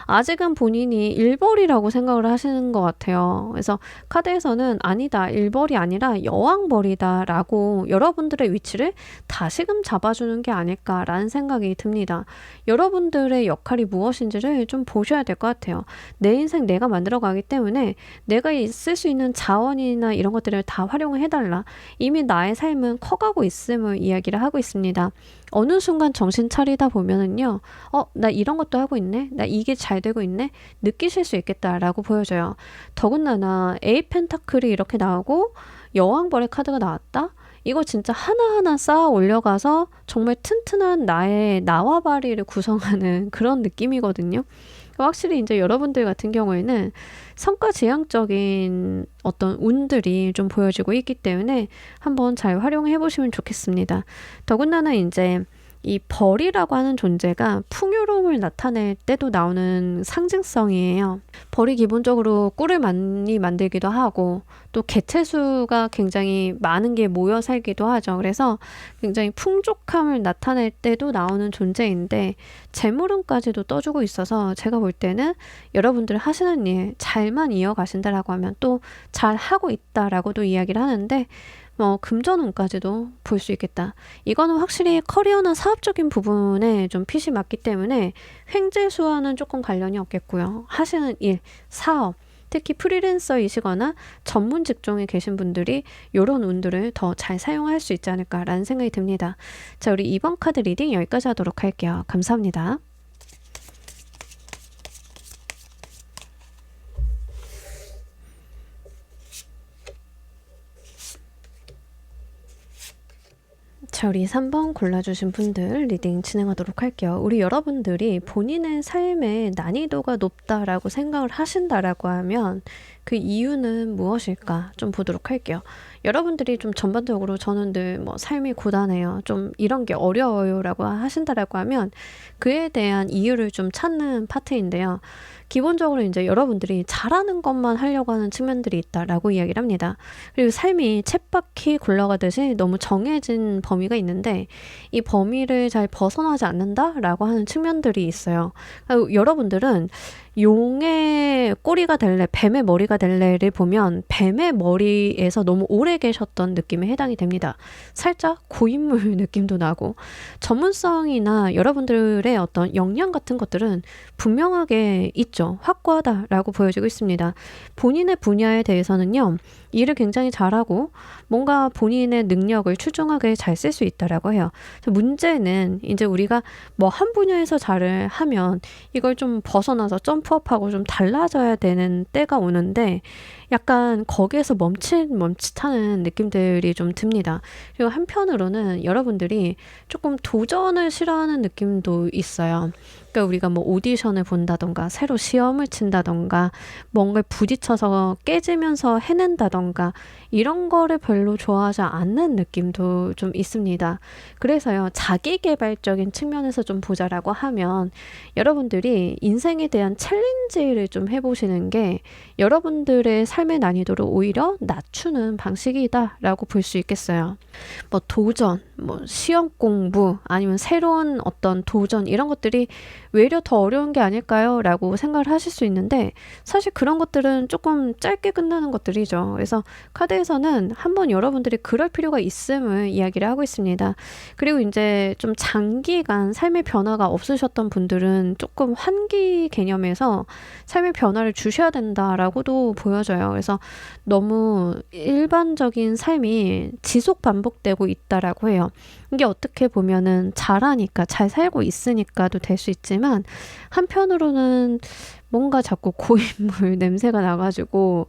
아직은 본인이 일벌이라고 생각을 하시는 것 같아요. 그래서 카드에서는 아니다, 일벌이 아니라 여왕벌이다 라고 여러분들의 위치를 다시금 잡아주는 게 아닐까라는 생각이 듭니다. 여러분들의 역할이 무엇인지를 좀 보셔야 될 것 같아요. 내 인생 내가 만들어가기 때문에 내가 쓸 수 있는 자원이나 이런 것들을 다 활용을 해달라. 이미 나의 삶은 커가고 있음을 이야기를 하고 있습니다. 어느 순간 정신 차리다 보면은요, 나 이런 것도 하고 있네? 나 이게 잘 되고 있네? 느끼실 수 있겠다라고 보여져요. 더군다나 에이 펜타클이 이렇게 나오고 여왕벌의 카드가 나왔다? 이거 진짜 하나하나 쌓아 올려가서 정말 튼튼한 나의 나와바리를 구성하는 그런 느낌이거든요. 확실히 이제 여러분들 같은 경우에는 성과지향적인 어떤 운들이 좀 보여지고 있기 때문에 한번 잘 활용해 보시면 좋겠습니다. 더군다나 이제 이 벌이라고 하는 존재가 풍요로움을 나타낼 때도 나오는 상징성이에요. 벌이 기본적으로 꿀을 많이 만들기도 하고 또 개체수가 굉장히 많은 게 모여 살기도 하죠. 그래서 굉장히 풍족함을 나타낼 때도 나오는 존재인데 재물운까지도 떠주고 있어서 제가 볼 때는 여러분들 하시는 일 잘만 이어가신다라고 하면 또 잘하고 있다라고도 이야기를 하는데 금전운까지도 볼 수 있겠다. 이거는 확실히 커리어나 사업적인 부분에 좀 핏이 맞기 때문에 횡재수와는 조금 관련이 없겠고요. 하시는 일, 사업, 특히 프리랜서이시거나 전문 직종에 계신 분들이 이런 운들을 더 잘 사용할 수 있지 않을까라는 생각이 듭니다. 자, 우리 이번 카드 리딩 여기까지 하도록 할게요. 감사합니다. 자, 우리 3번 골라주신 분들 리딩 진행하도록 할게요. 우리 여러분들이 본인의 삶의 난이도가 높다라고 생각을 하신다라고 하면 그 이유는 무엇일까 좀 보도록 할게요. 여러분들이 좀 전반적으로 저는 늘 삶이 고단해요. 좀 이런 게 어려워요 라고 하신다라고 하면 그에 대한 이유를 좀 찾는 파트인데요. 기본적으로 이제 여러분들이 잘하는 것만 하려고 하는 측면들이 있다라고 이야기를 합니다. 그리고 삶이 쳇바퀴 굴러가듯이 너무 정해진 범위가 있는데 이 범위를 잘 벗어나지 않는다라고 하는 측면들이 있어요. 여러분들은 용의 꼬리가 될래, 뱀의 머리가 될래를 보면 뱀의 머리에서 너무 오래 계셨던 느낌에 해당이 됩니다. 살짝 고인물 느낌도 나고 전문성이나 여러분들의 어떤 역량 같은 것들은 분명하게 있죠. 확고하다라고 보여지고 있습니다. 본인의 분야에 대해서는요. 일을 굉장히 잘하고 뭔가 본인의 능력을 출중하게 잘 쓸 수 있다라고 해요. 문제는 이제 우리가 한 분야에서 잘을 하면 이걸 좀 벗어나서 점프업하고 좀 달라져야 되는 때가 오는데 약간 거기에서 멈칫하는 느낌들이 좀 듭니다. 그리고 한편으로는 여러분들이 조금 도전을 싫어하는 느낌도 있어요. 그러니까 우리가 오디션을 본다던가 새로 시험을 친다던가 뭔가를 부딪혀서 깨지면서 해낸다던가 이런 거를 별로 좋아하지 않는 느낌도 좀 있습니다. 그래서요, 자기계발적인 측면에서 좀 보자라고 하면 여러분들이 인생에 대한 챌린지를 좀 해보시는 게 여러분들의 삶의 난이도를 오히려 낮추는 방식이다라고 볼 수 있겠어요. 뭐 도전, 뭐 시험 공부, 아니면 새로운 어떤 도전 이런 것들이 외려 더 어려운 게 아닐까요? 라고 생각을 하실 수 있는데 사실 그런 것들은 조금 짧게 끝나는 것들이죠. 그래서 카드에서는 한번 여러분들이 그럴 필요가 있음을 이야기를 하고 있습니다. 그리고 이제 좀 장기간 삶의 변화가 없으셨던 분들은 조금 환기 개념에서 삶의 변화를 주셔야 된다라고도 보여져요. 그래서 너무 일반적인 삶이 지속 반복되고 있다라고 해요. 이게 어떻게 보면은 잘하니까, 잘 살고 있으니까도 될 수 있지만, 한편으로는 뭔가 자꾸 고인물 냄새가 나가지고,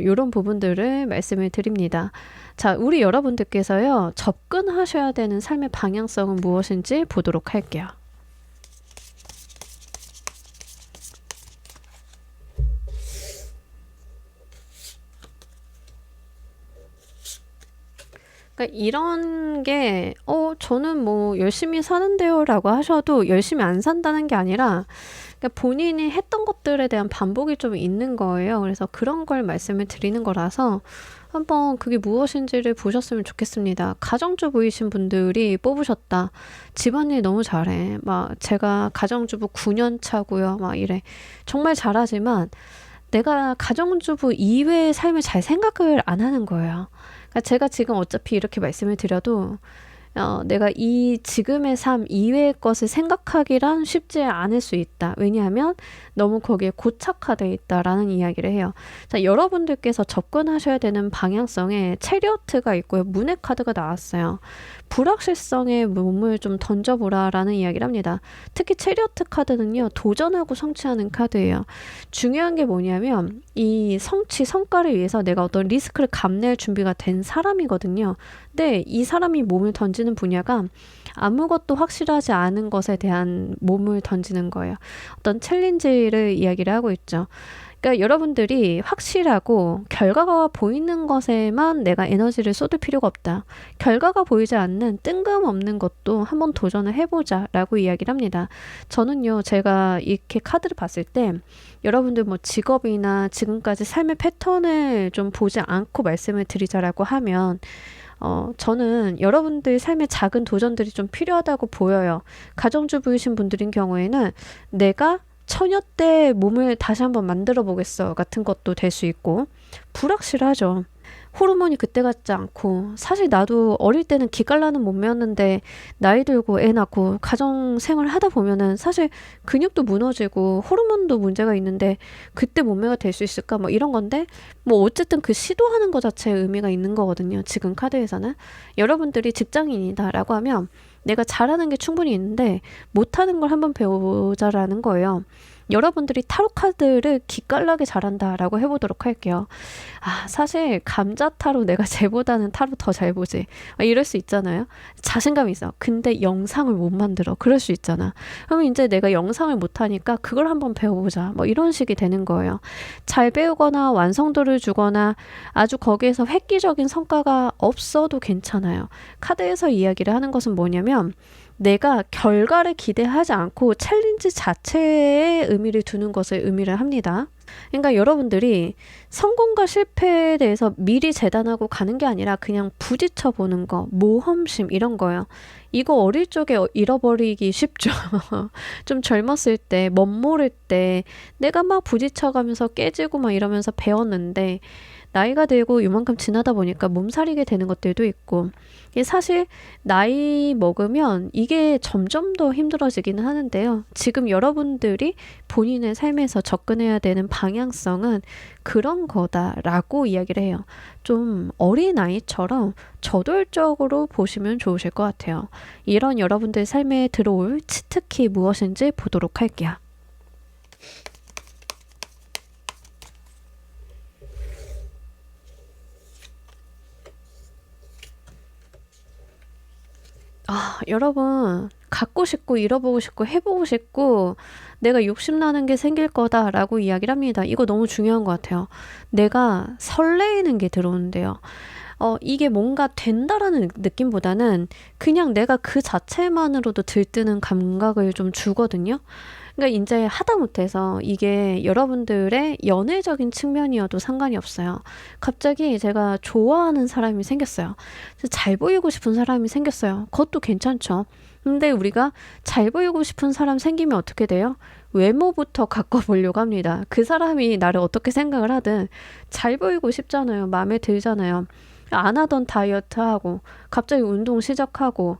이런 부분들을 말씀을 드립니다. 자, 우리 여러분들께서요, 접근하셔야 되는 삶의 방향성은 무엇인지 보도록 할게요. 그러니까 이런 게, 저는 뭐 열심히 사는데요 라고 하셔도 열심히 안 산다는 게 아니라, 그러니까 본인이 했던 것들에 대한 반복이 좀 있는 거예요. 그래서 그런 걸 말씀을 드리는 거라서 한번 그게 무엇인지를 보셨으면 좋겠습니다. 가정주부이신 분들이 뽑으셨다. 집안일 너무 잘해. 막 제가 가정주부 9년 차고요. 막 이래. 정말 잘하지만 내가 가정주부 이외의 삶을 잘 생각을 안 하는 거예요. 그러니까 제가 지금 어차피 이렇게 말씀을 드려도 내가 이 지금의 삶 이외의 것을 생각하기란 쉽지 않을 수 있다. 왜냐하면 너무 거기에 고착화되어 있다라는 이야기를 해요. 자, 여러분들께서 접근하셔야 되는 방향성에 체리어트가 있고요. 문의 카드가 나왔어요. 불확실성에 몸을 좀 던져보라라는 이야기를 합니다. 특히 체리어트 카드는요. 도전하고 성취하는 카드예요. 중요한 게 뭐냐면 이 성과를 위해서 내가 어떤 리스크를 감내할 준비가 된 사람이거든요. 근데 이 사람이 몸을 던지는 분야가 아무것도 확실하지 않은 것에 대한 몸을 던지는 거예요. 어떤 챌린지를 이야기를 하고 있죠. 그러니까 여러분들이 확실하고 결과가 보이는 것에만 내가 에너지를 쏟을 필요가 없다. 결과가 보이지 않는 뜬금없는 것도 한번 도전을 해보자 라고 이야기를 합니다. 저는요, 제가 이렇게 카드를 봤을 때 여러분들 뭐 직업이나 지금까지 삶의 패턴을 좀 보지 않고 말씀을 드리자라고 하면 저는 여러분들 삶의 작은 도전들이 좀 필요하다고 보여요. 가정주부이신 분들인 경우에는 내가 처녀 때 몸을 다시 한번 만들어 보겠어 같은 것도 될 수 있고, 불확실하죠. 호르몬이 그때 같지 않고, 사실 나도 어릴 때는 기깔나는 몸매였는데 나이 들고 애 낳고 가정 생활 하다 보면은 사실 근육도 무너지고 호르몬도 문제가 있는데 그때 몸매가 될 수 있을까 뭐 이런 건데, 뭐 어쨌든 그 시도하는 것 자체에 의미가 있는 거거든요. 지금 카드에서는 여러분들이 직장인이다라고 하면 내가 잘하는 게 충분히 있는데 못하는 걸 한번 배워보자라는 거예요. 여러분들이 타로 카드를 기깔나게 잘한다라고 해보도록 할게요. 사실 감자 타로 내가 쟤보다는 타로 더 잘 보지. 이럴 수 있잖아요. 자신감이 있어. 근데 영상을 못 만들어. 그럴 수 있잖아. 그러면 이제 내가 영상을 못하니까 그걸 한번 배워보자. 뭐 이런 식이 되는 거예요. 잘 배우거나 완성도를 주거나 아주 거기에서 획기적인 성과가 없어도 괜찮아요. 카드에서 이야기를 하는 것은 뭐냐면 내가 결과를 기대하지 않고 챌린지 자체에 의미를 두는 것을 의미를 합니다. 그러니까 여러분들이 성공과 실패에 대해서 미리 재단하고 가는 게 아니라 그냥 부딪혀 보는 거, 모험심 이런 거요. 이거 어릴 적에 잃어버리기 쉽죠. 좀 젊었을 때, 멋모를 때 내가 막 부딪혀가면서 깨지고 막 이러면서 배웠는데 나이가 들고 요만큼 지나다 보니까 몸살이게 되는 것들도 있고, 이게 사실 나이 먹으면 이게 점점 더 힘들어지기는 하는데요. 지금 여러분들이 본인의 삶에서 접근해야 되는 방향성은 그런 거다라고 이야기를 해요. 좀 어린아이처럼 저돌적으로 보시면 좋으실 것 같아요. 이런 여러분들 삶에 들어올 치트키 무엇인지 보도록 할게요. 여러분, 갖고 싶고 잃어보고 싶고 해보고 싶고 내가 욕심나는 게 생길 거다라고 이야기를 합니다. 이거 너무 중요한 것 같아요. 내가 설레이는 게 들어오는데요. 이게 뭔가 된다라는 느낌보다는 그냥 내가 그 자체만으로도 들뜨는 감각을 좀 주거든요. 그러니까 인제 하다못해서 이게 여러분들의 연애적인 측면이어도 상관이 없어요. 갑자기 제가 좋아하는 사람이 생겼어요. 그래서 잘 보이고 싶은 사람이 생겼어요. 그것도 괜찮죠. 근데 우리가 잘 보이고 싶은 사람 생기면 어떻게 돼요? 외모부터 가꿔보려고 합니다. 그 사람이 나를 어떻게 생각을 하든 잘 보이고 싶잖아요. 마음에 들잖아요. 안 하던 다이어트 하고 갑자기 운동 시작하고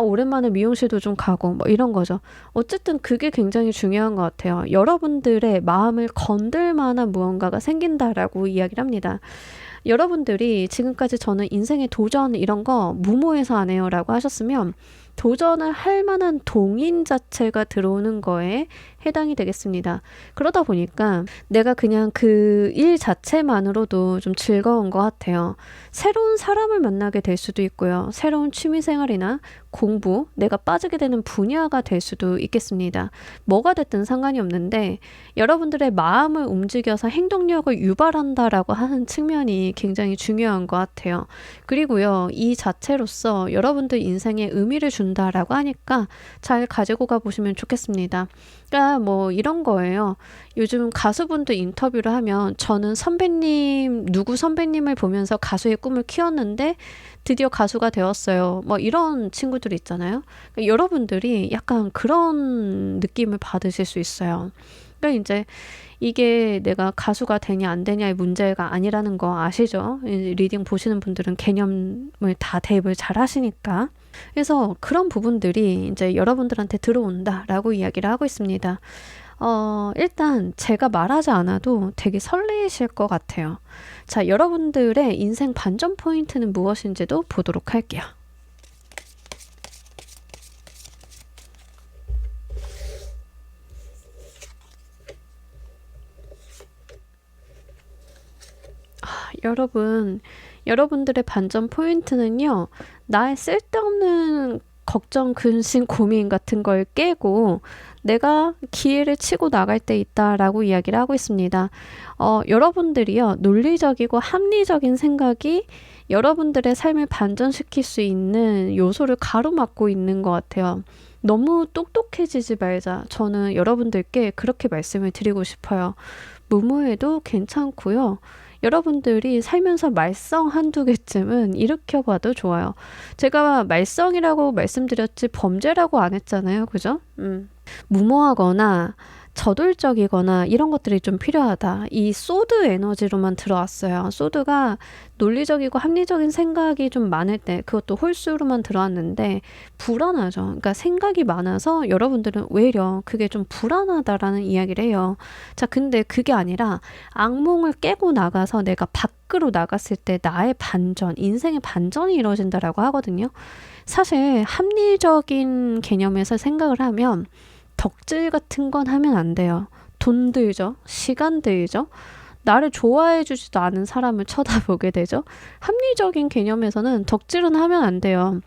오랜만에 미용실도 좀 가고 뭐 이런 거죠. 어쨌든 그게 굉장히 중요한 것 같아요. 여러분들의 마음을 건들 만한 무언가가 생긴다라고 이야기를 합니다. 여러분들이 지금까지 저는 인생의 도전 이런 거 무모해서 안 해요라고 하셨으면 도전을 할 만한 동인 자체가 들어오는 거에 해당이 되겠습니다. 그러다 보니까 내가 그냥 그 일 자체만으로도 좀 즐거운 것 같아요. 새로운 사람을 만나게 될 수도 있고요. 새로운 취미 생활이나 공부, 내가 빠지게 되는 분야가 될 수도 있겠습니다. 뭐가 됐든 상관이 없는데 여러분들의 마음을 움직여서 행동력을 유발한다라고 하는 측면이 굉장히 중요한 것 같아요. 그리고요, 이 자체로서 여러분들 인생에 의미를 준다라고 하니까 잘 가지고 가보시면 좋겠습니다. 그러니까 뭐 이런 거예요. 요즘 가수분들 인터뷰를 하면 저는 선배님, 누구 선배님을 보면서 가수의 꿈을 키웠는데 드디어 가수가 되었어요. 뭐 이런 친구들 있잖아요. 그러니까 여러분들이 약간 그런 느낌을 받으실 수 있어요. 그러니까 이제 이게 내가 가수가 되냐 안 되냐의 문제가 아니라는 거 아시죠? 리딩 보시는 분들은 개념을 다 대입을 잘 하시니까. 그래서 그런 부분들이 이제 여러분들한테 들어온다라고 이야기를 하고 있습니다. 일단 제가 말하지 않아도 되게 설레이실 것 같아요. 자, 여러분들의 인생 반전 포인트는 무엇인지도 보도록 할게요. 여러분들의 반전 포인트는요, 나의 쓸데없는 걱정, 근심, 고민 같은 걸 깨고 내가 기회를 치고 나갈 때 있다라고 이야기를 하고 있습니다. 여러분들이요, 논리적이고 합리적인 생각이 여러분들의 삶을 반전시킬 수 있는 요소를 가로막고 있는 것 같아요. 너무 똑똑해지지 말자. 저는 여러분들께 그렇게 말씀을 드리고 싶어요. 무모해도 괜찮고요. 여러분들이 살면서 말썽 한두 개쯤은 일으켜봐도 좋아요. 제가 말썽이라고 말씀드렸지 범죄라고 안 했잖아요. 그죠? 무모하거나 저돌적이거나 이런 것들이 좀 필요하다. 이 소드 에너지로만 들어왔어요. 소드가 논리적이고 합리적인 생각이 좀 많을 때 그것도 홀수로만 들어왔는데 불안하죠. 그러니까 생각이 많아서 여러분들은 외려 그게 좀 불안하다라는 이야기를 해요. 자, 근데 그게 아니라 악몽을 깨고 나가서 내가 밖으로 나갔을 때 나의 반전, 인생의 반전이 이루어진다라고 하거든요. 사실 합리적인 개념에서 생각을 하면 덕질 같은 건 하면 안 돼요. 돈 들죠. 시간 들죠. 나를 좋아해 주지도 않은 사람을 쳐다보게 되죠. 합리적인 개념에서는 덕질은 하면 안 돼요.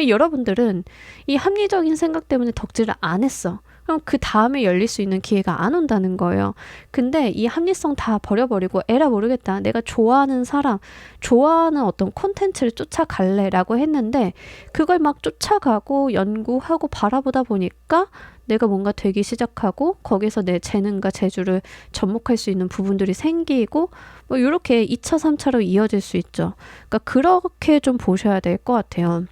여러분들은 이 합리적인 생각 때문에 덕질을 안 했어. 그럼 그 다음에 열릴 수 있는 기회가 안 온다는 거예요. 근데 이 합리성 다 버려버리고 에라 모르겠다. 내가 좋아하는 사람, 좋아하는 어떤 콘텐츠를 쫓아갈래라고 했는데 그걸 막 쫓아가고 연구하고 바라보다 보니까 내가 뭔가 되기 시작하고 거기서 내 재능과 재주를 접목할 수 있는 부분들이 생기고 뭐 이렇게 2차, 3차로 이어질 수 있죠. 그러니까 그렇게 좀 보셔야 될 것 같아요.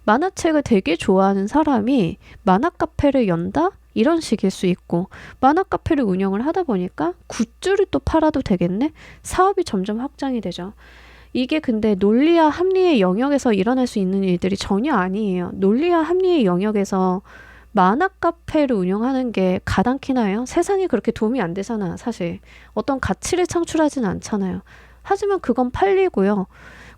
만화책을 되게 좋아하는 사람이 만화 카페를 연다? 이런 식일 수 있고 만화 카페를 운영을 하다 보니까 굿즈를 또 팔아도 되겠네? 사업이 점점 확장이 되죠. 이게 근데 논리와 합리의 영역에서 일어날 수 있는 일들이 전혀 아니에요. 논리와 합리의 영역에서 만화 카페를 운영하는 게 가당키나요? 세상에 그렇게 도움이 안 되잖아, 사실. 어떤 가치를 창출하진 않잖아요. 하지만 그건 팔리고요.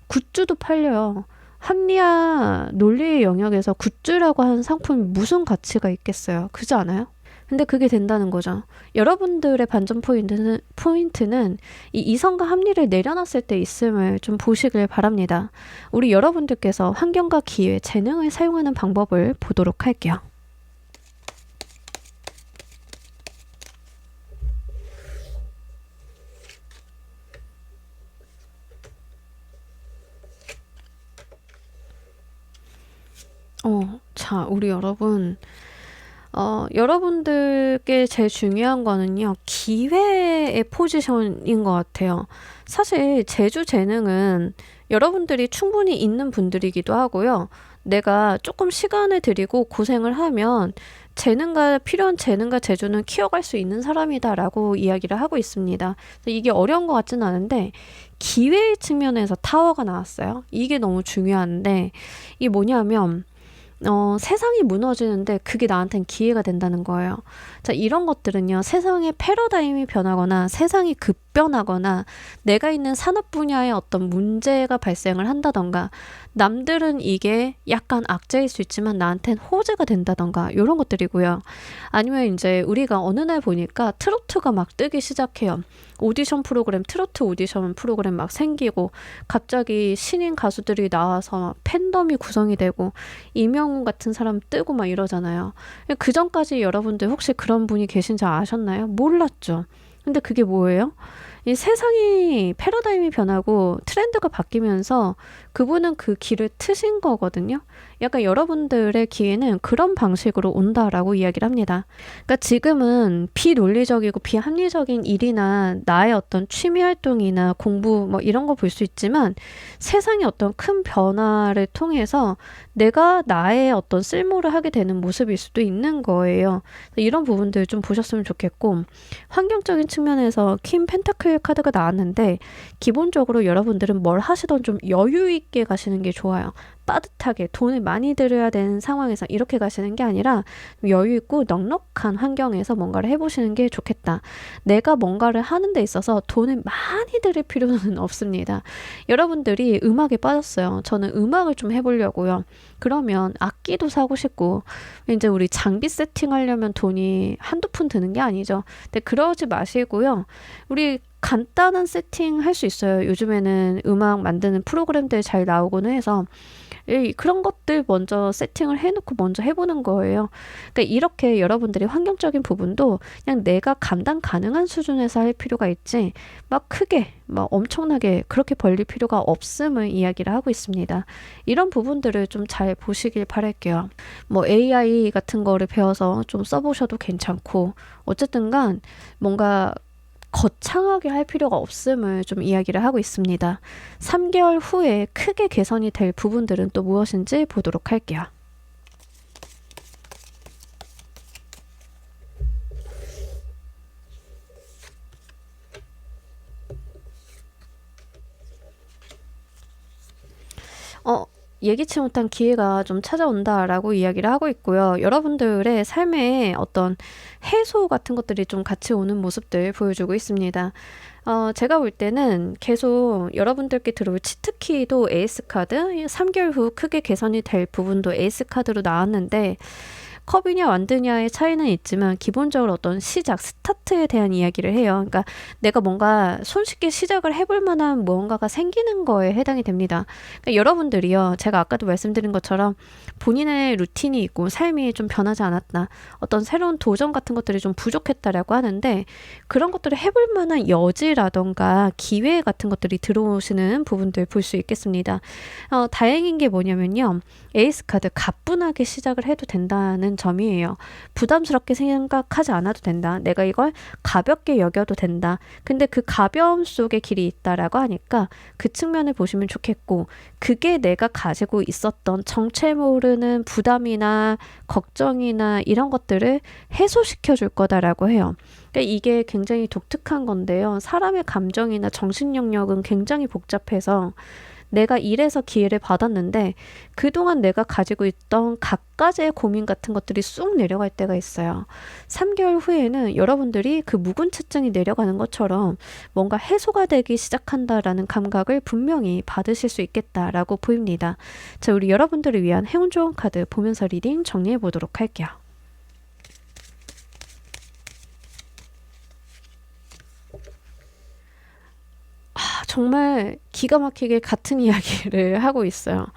굿즈도 팔려요. 합리화 논리의 영역에서 굿즈라고 하는 상품이 무슨 가치가 있겠어요? 그렇지 않아요? 근데 그게 된다는 거죠. 여러분들의 반전 포인트는 이 이성과 합리를 내려놨을 때 있음을 좀 보시길 바랍니다. 우리 여러분들께서 환경과 기회, 재능을 사용하는 방법을 보도록 할게요. 자, 우리 여러분. 여러분들께 제일 중요한 거는요, 기회의 포지션인 것 같아요. 사실 제주 재능은 여러분들이 충분히 있는 분들이기도 하고요. 내가 조금 시간을 들이고 고생을 하면 필요한 재능과 재주는 키워갈 수 있는 사람이다라고 이야기를 하고 있습니다. 이게 어려운 것 같지는 않은데, 기회의 측면에서 타워가 나왔어요. 이게 너무 중요한데, 이게 뭐냐면, 세상이 무너지는데 그게 나한텐 기회가 된다는 거예요. 자, 이런 것들은요, 세상의 패러다임이 변하거나 세상이 급변하거나 내가 있는 산업 분야에 어떤 문제가 발생을 한다던가, 남들은 이게 약간 악재일 수 있지만 나한텐 호재가 된다던가, 이런 것들이고요. 아니면 이제 우리가 어느 날 보니까 트로트가 막 뜨기 시작해요. 트로트 오디션 프로그램 막 생기고, 갑자기 신인 가수들이 나와서 막 팬덤이 구성이 되고, 이명웅 같은 사람 뜨고 막 이러잖아요. 그 전까지 여러분들 혹시 그런 분이 계신지 아셨나요? 몰랐죠. 근데 그게 뭐예요? 이 세상이 패러다임이 변하고 트렌드가 바뀌면서 그분은 그 길을 트신 거거든요. 약간 여러분들의 기회는 그런 방식으로 온다라고 이야기를 합니다. 그러니까 지금은 비논리적이고 비합리적인 일이나 나의 어떤 취미 활동이나 공부 뭐 이런 거 볼 수 있지만, 세상의 어떤 큰 변화를 통해서 내가 나의 어떤 쓸모를 하게 되는 모습일 수도 있는 거예요. 이런 부분들 좀 보셨으면 좋겠고, 환경적인 측면에서 퀸 펜타클 카드가 나왔는데, 기본적으로 여러분들은 뭘 하시던 좀 여유 있게 가시는 게 좋아요. 빠듯하게 돈을 많이 들여야 되는 상황에서 이렇게 가시는 게 아니라 여유 있고 넉넉한 환경에서 뭔가를 해보시는 게 좋겠다. 내가 뭔가를 하는 데 있어서 돈을 많이 들일 필요는 없습니다. 여러분들이 음악에 빠졌어요. 저는 음악을 좀 해보려고요. 그러면 악기도 사고 싶고, 이제 우리 장비 세팅하려면 돈이 한두 푼 드는 게 아니죠. 근데 그러지 마시고요. 우리 간단한 세팅 할 수 있어요. 요즘에는 음악 만드는 프로그램들 잘 나오곤 해서 그런 것들 먼저 세팅을 해놓고 먼저 해보는 거예요. 그러니까 이렇게 여러분들이 환경적인 부분도 그냥 내가 감당 가능한 수준에서 할 필요가 있지, 막 크게 막 엄청나게 그렇게 벌릴 필요가 없음을 이야기를 하고 있습니다. 이런 부분들을 좀 잘 보시길 바랄게요. 뭐 AI 같은 거를 배워서 좀 써보셔도 괜찮고, 어쨌든 간 뭔가 거창하게 할 필요가 없음을 좀 이야기를 하고 있습니다. 3개월 후에 크게 개선이 될 부분들은 또 무엇인지 보도록 할게요. 어, 예기치 못한 기회가 좀 찾아온다라고 이야기를 하고 있고요. 여러분들의 삶에 어떤 해소 같은 것들이 좀 같이 오는 모습들 보여주고 있습니다. 제가 볼 때는 계속 여러분들께 들어올 치트키도 에이스 카드, 3개월 후 크게 개선이 될 부분도 에이스 카드로 나왔는데, 컵이냐 완드냐의 차이는 있지만 기본적으로 어떤 시작, 스타트에 대한 이야기를 해요. 그러니까 내가 뭔가 손쉽게 시작을 해볼 만한 무언가가 생기는 거에 해당이 됩니다. 그러니까 여러분들이요, 제가 아까도 말씀드린 것처럼 본인의 루틴이 있고 삶이 좀 변하지 않았다, 어떤 새로운 도전 같은 것들이 좀 부족했다라고 하는데, 그런 것들을 해볼 만한 여지라던가 기회 같은 것들이 들어오시는 부분들 볼 수 있겠습니다. 다행인 게 뭐냐면요, 에이스 카드 가뿐하게 시작을 해도 된다는 점이에요. 부담스럽게 생각하지 않아도 된다. 내가 이걸 가볍게 여겨도 된다. 근데 그 가벼움 속에 길이 있다라고 하니까 그 측면을 보시면 좋겠고, 그게 내가 가지고 있었던 정체 모르는 부담이나 걱정이나 이런 것들을 해소시켜 줄 거다라고 해요. 그러니까 이게 굉장히 독특한 건데요. 사람의 감정이나 정신 영역은 굉장히 복잡해서, 내가 이래서 기회를 받았는데 그동안 내가 가지고 있던 갖가지의 고민 같은 것들이 쑥 내려갈 때가 있어요. 3개월 후에는 여러분들이 그 묵은 채증이 내려가는 것처럼 뭔가 해소가 되기 시작한다라는 감각을 분명히 받으실 수 있겠다라고 보입니다. 자, 우리 여러분들을 위한 행운 좋은 카드 보면서 리딩 정리해 보도록 할게요. 정말 기가 막히게 같은 이야기를 하고 있어요.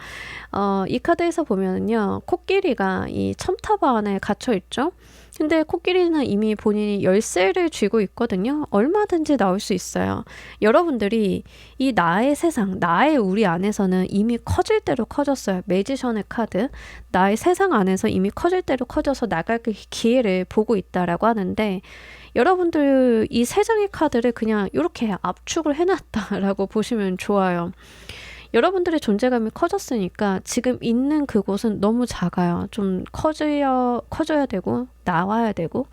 이 카드에서 보면은요, 코끼리가 이 첨탑 안에 갇혀 있죠. 근데 코끼리는 이미 본인이 열쇠를 쥐고 있거든요. 얼마든지 나올 수 있어요. 여러분들이 이 나의 세상, 나의 우리 안에서는 이미 커질 대로 커졌어요. 매지션의 카드. 나의 세상 안에서 이미 커질 대로 커져서 나갈 그 기회를 보고 있다라고 하는데, 여러분들 이 세 장의 카드를 그냥 이렇게 압축을 해놨다라고 보시면 좋아요. 여러분들의 존재감이 커졌으니까 지금 있는 그곳은 너무 작아요. 좀 커져야 되고, 나와야 되고,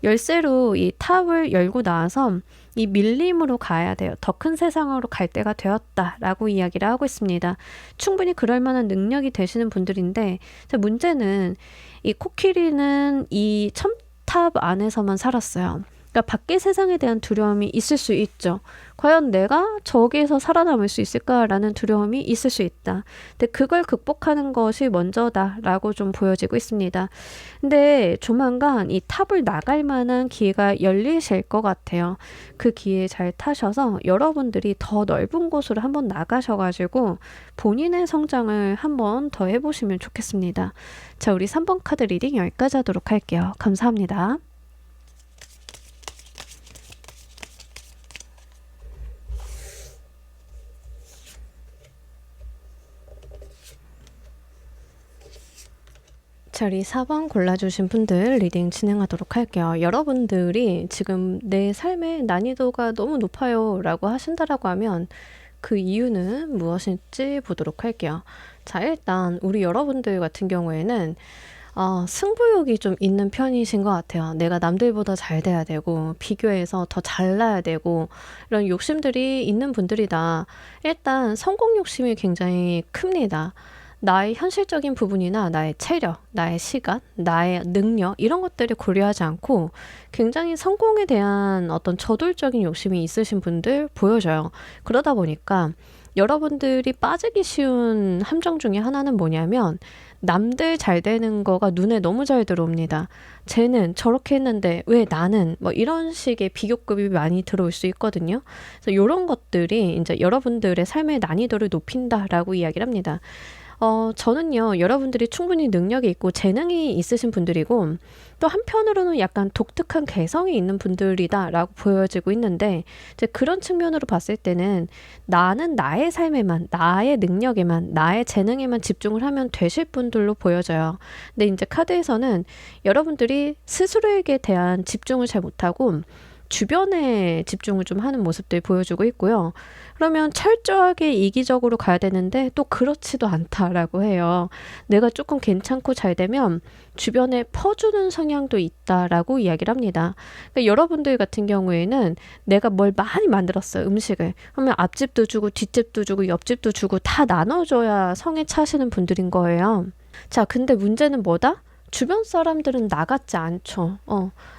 열쇠로 이 탑을 열고 나와서 이 밀림으로 가야 돼요. 더 큰 세상으로 갈 때가 되었다라고 이야기를 하고 있습니다. 충분히 그럴 만한 능력이 되시는 분들인데, 문제는 이 코끼리는 이 첨탑 안에서만 살았어요. 그러니까 밖의 세상에 대한 두려움이 있을 수 있죠. 과연 내가 저기에서 살아남을 수 있을까라는 두려움이 있을 수 있다. 근데 그걸 극복하는 것이 먼저다라고 좀 보여지고 있습니다. 근데 조만간 이 탑을 나갈 만한 기회가 열리실 것 같아요. 그 기회에 잘 타셔서 여러분들이 더 넓은 곳으로 한번 나가셔가지고 본인의 성장을 한번 더 해보시면 좋겠습니다. 자, 우리 3번 카드 리딩 여기까지 하도록 할게요. 감사합니다. 자, 우리 4번 골라주신 분들 리딩 진행하도록 할게요. 여러분들이 지금 내 삶의 난이도가 너무 높아요 라고 하신다라고 하면 그 이유는 무엇일지 보도록 할게요. 자, 일단 우리 여러분들 같은 경우에는 승부욕이 좀 있는 편이신 것 같아요. 내가 남들보다 잘 돼야 되고 비교해서 더 잘나야 되고 이런 욕심들이 있는 분들이다. 일단 성공 욕심이 굉장히 큽니다. 나의 현실적인 부분이나 나의 체력, 나의 시간, 나의 능력 이런 것들을 고려하지 않고 굉장히 성공에 대한 어떤 저돌적인 욕심이 있으신 분들 보여져요. 그러다 보니까 여러분들이 빠지기 쉬운 함정 중에 하나는 뭐냐면 남들 잘 되는 거가 눈에 너무 잘 들어옵니다. 쟤는 저렇게 했는데 왜 나는 뭐 이런 식의 비교급이 많이 들어올 수 있거든요. 그래서 이런 것들이 이제 여러분들의 삶의 난이도를 높인다라고 이야기를 합니다. 저는요, 여러분들이 충분히 능력이 있고 재능이 있으신 분들이고, 또 한편으로는 약간 독특한 개성이 있는 분들이다라고 보여지고 있는데, 이제 그런 측면으로 봤을 때는 나는 나의 삶에만, 나의 능력에만, 나의 재능에만 집중을 하면 되실 분들로 보여져요. 근데 이제 카드에서는 여러분들이 스스로에게 대한 집중을 잘 못하고, 주변에 집중을 좀 하는 모습들 보여주고 있고요. 그러면 철저하게 이기적으로 가야 되는데 또 그렇지도 않다라고 해요. 내가 조금 괜찮고 잘 되면 주변에 퍼주는 성향도 있다라고 이야기를 합니다. 그러니까 여러분들 같은 경우에는 내가 뭘 많이 만들었어요. 음식을. 그러면 앞집도 주고 뒷집도 주고 옆집도 주고 다 나눠줘야 성에 차시는 분들인 거예요. 자, 근데 문제는 뭐다? 주변 사람들은 나 같지 않죠.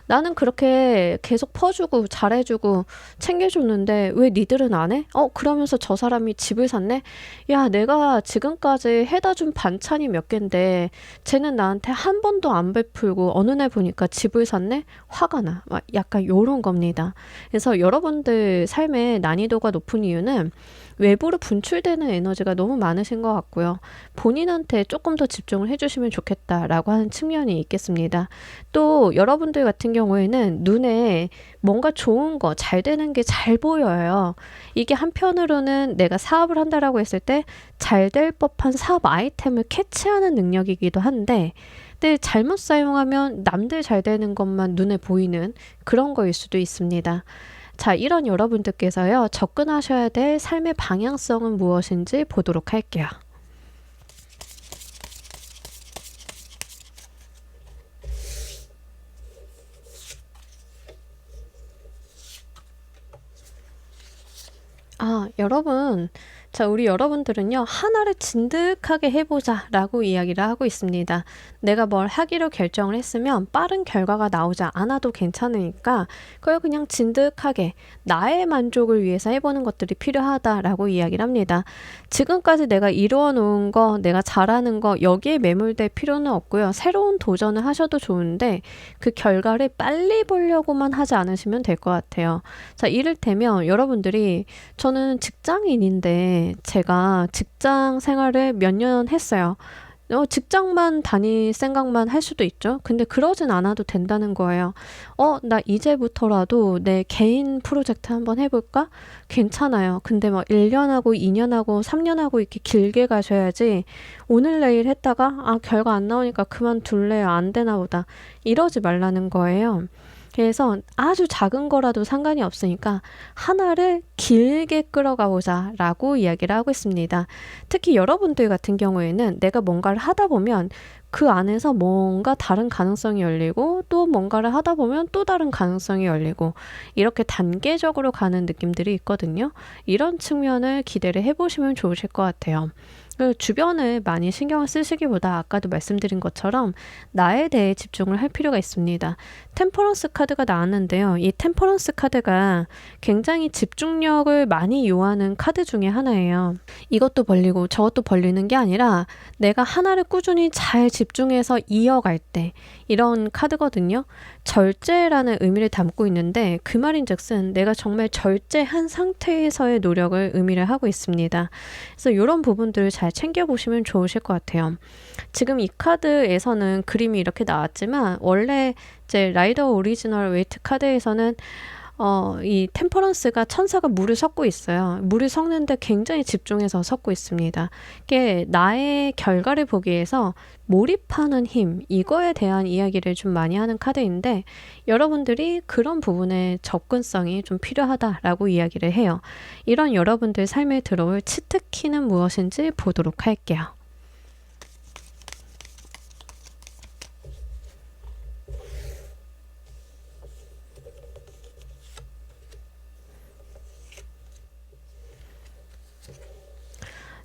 나는 그렇게 계속 퍼주고 잘해주고 챙겨줬는데 왜 니들은 안 해? 그러면서 저 사람이 집을 샀네? 야, 내가 지금까지 해다 준 반찬이 몇 갠데 쟤는 나한테 한 번도 안 베풀고 어느 날 보니까 집을 샀네? 화가 나. 막 약간 요런 겁니다. 그래서 여러분들 삶의 난이도가 높은 이유는 외부로 분출되는 에너지가 너무 많으신 것 같고요. 본인한테 조금 더 집중을 해주시면 좋겠다라고 하는 측면이 있겠습니다. 또 여러분들 같은 경우에는 눈에 뭔가 좋은 거, 잘 되는 게 잘 보여요. 이게 한편으로는 내가 사업을 한다라고 했을 때 잘 될 법한 사업 아이템을 캐치하는 능력이기도 한데 근데 잘못 사용하면 남들 잘 되는 것만 눈에 보이는 그런 거일 수도 있습니다. 자, 이런 여러분들께서요, 접근하셔야 될 삶의 방향성은 무엇인지 보도록 할게요. 여러분. 자, 우리 여러분들은요, 하나를 진득하게 해보자 라고 이야기를 하고 있습니다. 내가 뭘 하기로 결정을 했으면 빠른 결과가 나오지 않아도 괜찮으니까 그걸 그냥 진득하게 나의 만족을 위해서 해보는 것들이 필요하다라고 이야기를 합니다. 지금까지 내가 이루어 놓은 거, 내가 잘하는 거 여기에 매몰될 필요는 없고요. 새로운 도전을 하셔도 좋은데 그 결과를 빨리 보려고만 하지 않으시면 될 것 같아요. 자, 이를테면 여러분들이 저는 직장인인데 만약에 제가 직장 생활을 몇 년 했어요. 직장만 다닐 생각만 할 수도 있죠. 근데 그러진 않아도 된다는 거예요. 나 이제부터라도 내 개인 프로젝트 한번 해볼까? 괜찮아요. 근데 막 1년하고 2년하고 3년하고 이렇게 길게 가셔야지 오늘 내일 했다가 결과 안 나오니까 그만둘래요. 안 되나 보다. 이러지 말라는 거예요. 그래서 아주 작은 거라도 상관이 없으니까 하나를 길게 끌어가 보자 라고 이야기를 하고 있습니다. 특히 여러분들 같은 경우에는 내가 뭔가를 하다 보면 그 안에서 뭔가 다른 가능성이 열리고 또 뭔가를 하다 보면 또 다른 가능성이 열리고 이렇게 단계적으로 가는 느낌들이 있거든요. 이런 측면을 기대를 해보시면 좋으실 것 같아요. 그 주변을 많이 신경을 쓰시기보다 아까도 말씀드린 것처럼 나에 대해 집중을 할 필요가 있습니다. 템퍼런스 카드가 나왔는데요. 이 템퍼런스 카드가 굉장히 집중력을 많이 요하는 카드 중에 하나예요. 이것도 벌리고 저것도 벌리는 게 아니라 내가 하나를 꾸준히 잘 집중해서 이어갈 때 이런 카드거든요. 절제라는 의미를 담고 있는데 그 말인즉슨 내가 정말 절제한 상태에서의 노력을 의미를 하고 있습니다. 그래서 이런 부분들을 잘 챙겨보시면 좋으실 것 같아요. 지금 이 카드에서는 그림이 이렇게 나왔지만 원래 이제 라이더 오리지널 웨이트 카드에서는 이 템퍼런스가 천사가 물을 섞고 있어요. 물을 섞는데 굉장히 집중해서 섞고 있습니다. 이게 나의 결과를 보기 위해서 몰입하는 힘, 이거에 대한 이야기를 좀 많이 하는 카드인데 여러분들이 그런 부분에 접근성이 좀 필요하다라고 이야기를 해요. 이런 여러분들 삶에 들어올 치트키는 무엇인지 보도록 할게요.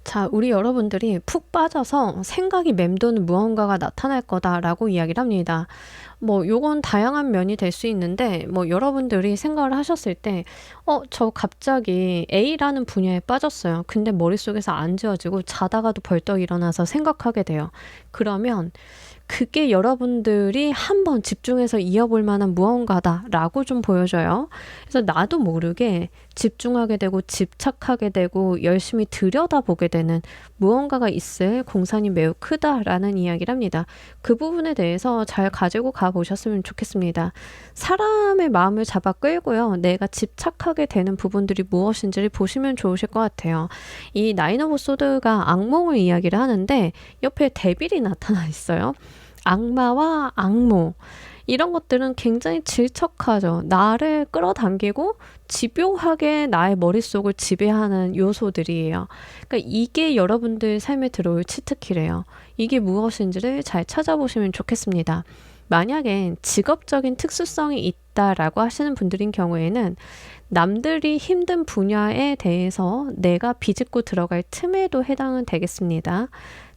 자, 우리 여러분들이 푹 빠져서 생각이 맴도는 무언가가 나타날 거다라고 이야기를 합니다. 요건 다양한 면이 될 수 있는데, 여러분들이 생각을 하셨을 때, 저 갑자기 A라는 분야에 빠졌어요. 근데 머릿속에서 안 지워지고 자다가도 벌떡 일어나서 생각하게 돼요. 그러면 그게 여러분들이 한번 집중해서 이어볼 만한 무언가다라고 좀 보여줘요. 그래서 나도 모르게 집중하게 되고 집착하게 되고 열심히 들여다보게 되는 무언가가 있을 공산이 매우 크다라는 이야기를 합니다. 그 부분에 대해서 잘 가지고 가보셨으면 좋겠습니다. 사람의 마음을 잡아 끌고요. 내가 집착하게 되는 부분들이 무엇인지를 보시면 좋으실 것 같아요. 이 나인 오브 소드가 악몽을 이야기를 하는데 옆에 데빌이 나타나 있어요. 악마와 악몽. 이런 것들은 굉장히 질척하죠. 나를 끌어당기고 집요하게 나의 머릿속을 지배하는 요소들이에요. 그러니까 이게 여러분들 삶에 들어올 치트키래요. 이게 무엇인지를 잘 찾아보시면 좋겠습니다. 만약에 직업적인 특수성이 있다라고 하시는 분들인 경우에는 남들이 힘든 분야에 대해서 내가 비집고 들어갈 틈에도 해당은 되겠습니다.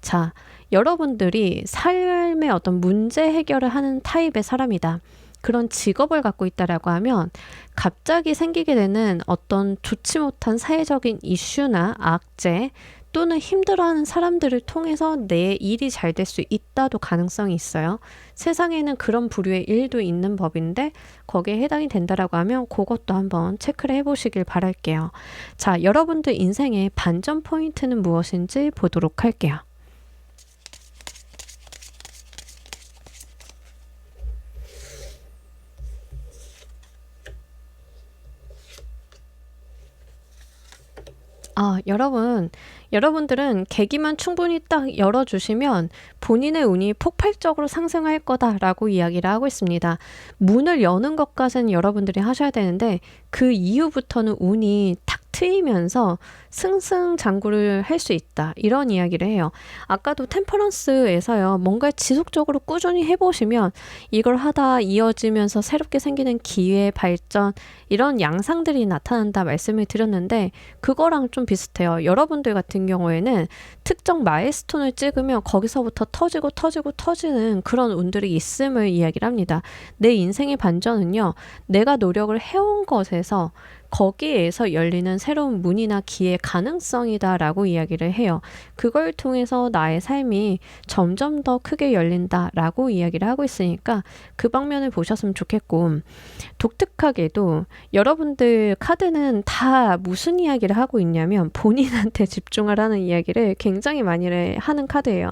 자, 여러분들이 삶의 어떤 문제 해결을 하는 타입의 사람이다. 그런 직업을 갖고 있다라고 하면 갑자기 생기게 되는 어떤 좋지 못한 사회적인 이슈나 악재 또는 힘들어하는 사람들을 통해서 내 일이 잘 될 수 있다도 가능성이 있어요. 세상에는 그런 부류의 일도 있는 법인데 거기에 해당이 된다라고 하면 그것도 한번 체크를 해보시길 바랄게요. 자, 여러분들 인생의 반전 포인트는 무엇인지 보도록 할게요. 여러분들은 계기만 충분히 딱 열어주시면 본인의 운이 폭발적으로 상승할 거다라고 이야기를 하고 있습니다. 문을 여는 것까지는 여러분들이 하셔야 되는데 그 이후부터는 운이 탁 트이면서 승승장구를 할 수 있다. 이런 이야기를 해요. 아까도 템퍼런스에서요. 뭔가 지속적으로 꾸준히 해보시면 이걸 하다 이어지면서 새롭게 생기는 기회, 발전 이런 양상들이 나타난다 말씀을 드렸는데 그거랑 좀 비슷해요. 여러분들 같은 경우에는 특정 마일스톤을 찍으면 거기서부터 터지는 그런 운들이 있음을 이야기를 합니다. 내 인생의 반전은요. 내가 노력을 해온 것에서 거기에서 열리는 새로운 문이나 기회 가능성이다 라고 이야기를 해요. 그걸 통해서 나의 삶이 점점 더 크게 열린다 라고 이야기를 하고 있으니까 그 방면을 보셨으면 좋겠고, 독특하게도 여러분들 카드는 다 무슨 이야기를 하고 있냐면 본인한테 집중하라는 이야기를 굉장히 많이 하는 카드예요.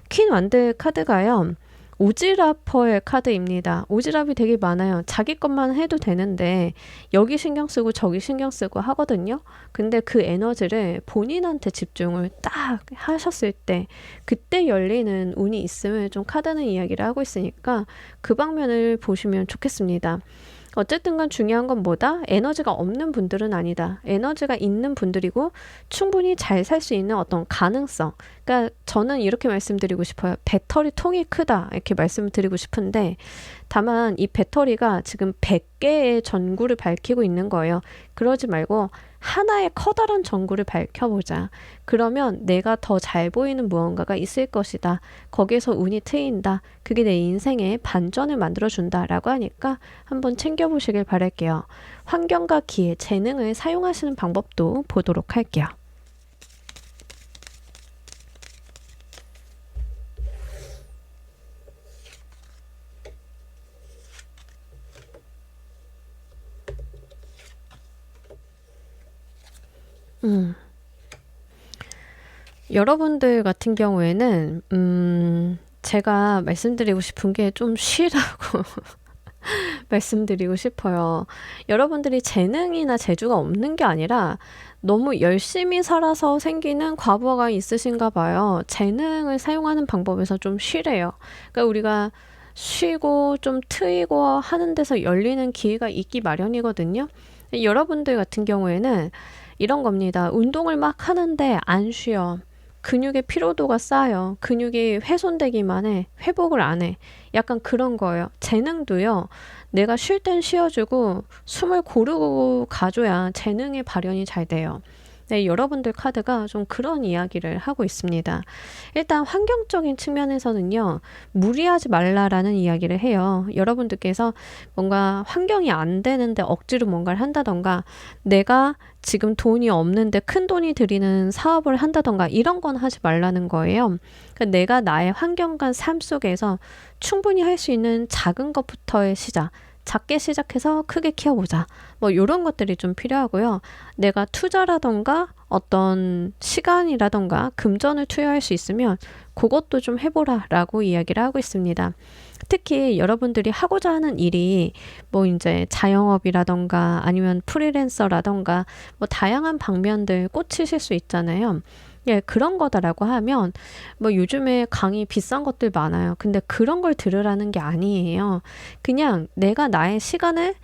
퀸 완드 카드가요, 오지랖퍼의 카드입니다. 오지랖이 되게 많아요. 자기 것만 해도 되는데 여기 신경 쓰고 저기 신경 쓰고 하거든요. 근데 그 에너지를 본인한테 집중을 딱 하셨을 때 그때 열리는 운이 있음을 좀 카드는 이야기를 하고 있으니까 그 방면을 보시면 좋겠습니다. 어쨌든 간 중요한 건 뭐다? 에너지가 없는 분들은 아니다. 에너지가 있는 분들이고 충분히 잘 살 수 있는 어떤 가능성. 그러니까 저는 이렇게 말씀드리고 싶어요. 배터리 통이 크다. 이렇게 말씀을 드리고 싶은데 다만 이 배터리가 지금 100개의 전구를 밝히고 있는 거예요. 그러지 말고 하나의 커다란 전구를 밝혀보자. 그러면 내가 더 잘 보이는 무언가가 있을 것이다. 거기에서 운이 트인다. 그게 내 인생의 반전을 만들어준다 라고 하니까 한번 챙겨보시길 바랄게요. 환경과 기회, 재능을 사용하시는 방법도 보도록 할게요. 여러분들 같은 경우에는 제가 말씀드리고 싶은 게 좀 쉬라고 말씀드리고 싶어요. 여러분들이 재능이나 재주가 없는 게 아니라 너무 열심히 살아서 생기는 과부하가 있으신가 봐요. 재능을 사용하는 방법에서 좀 쉬래요. 그러니까 우리가 쉬고 좀 트이고 하는 데서 열리는 기회가 있기 마련이거든요. 여러분들 같은 경우에는 이런 겁니다. 운동을 막 하는데 안 쉬어. 근육의 피로도가 쌓여. 근육이 훼손되기만 해. 회복을 안 해. 약간 그런 거예요. 재능도요. 내가 쉴 땐 쉬어주고 숨을 고르고 가줘야 재능의 발현이 잘 돼요. 네, 여러분들 카드가 좀 그런 이야기를 하고 있습니다. 일단 환경적인 측면에서는요, 무리하지 말라라는 이야기를 해요. 여러분들께서 뭔가 환경이 안 되는데 억지로 뭔가를 한다던가, 내가 지금 돈이 없는데 큰 돈이 들이는 사업을 한다던가 이런 건 하지 말라는 거예요. 그러니까 내가 나의 환경과 삶 속에서 충분히 할 수 있는 작은 것부터의 시작, 작게 시작해서 크게 키워보자. 뭐 이런 것들이 좀 필요하고요. 내가 투자라던가 어떤 시간이라던가 금전을 투여할 수 있으면 그것도 좀 해보라 라고 이야기를 하고 있습니다. 특히 여러분들이 하고자 하는 일이 뭐 이제 자영업이라던가 아니면 프리랜서라던가 뭐 다양한 방면들 꽂히실 수 있잖아요. 예, 그런 거다라고 하면 뭐 요즘에 강의 비싼 것들 많아요. 근데 그런 걸 들으라는 게 아니에요. 그냥 내가 나의 시간을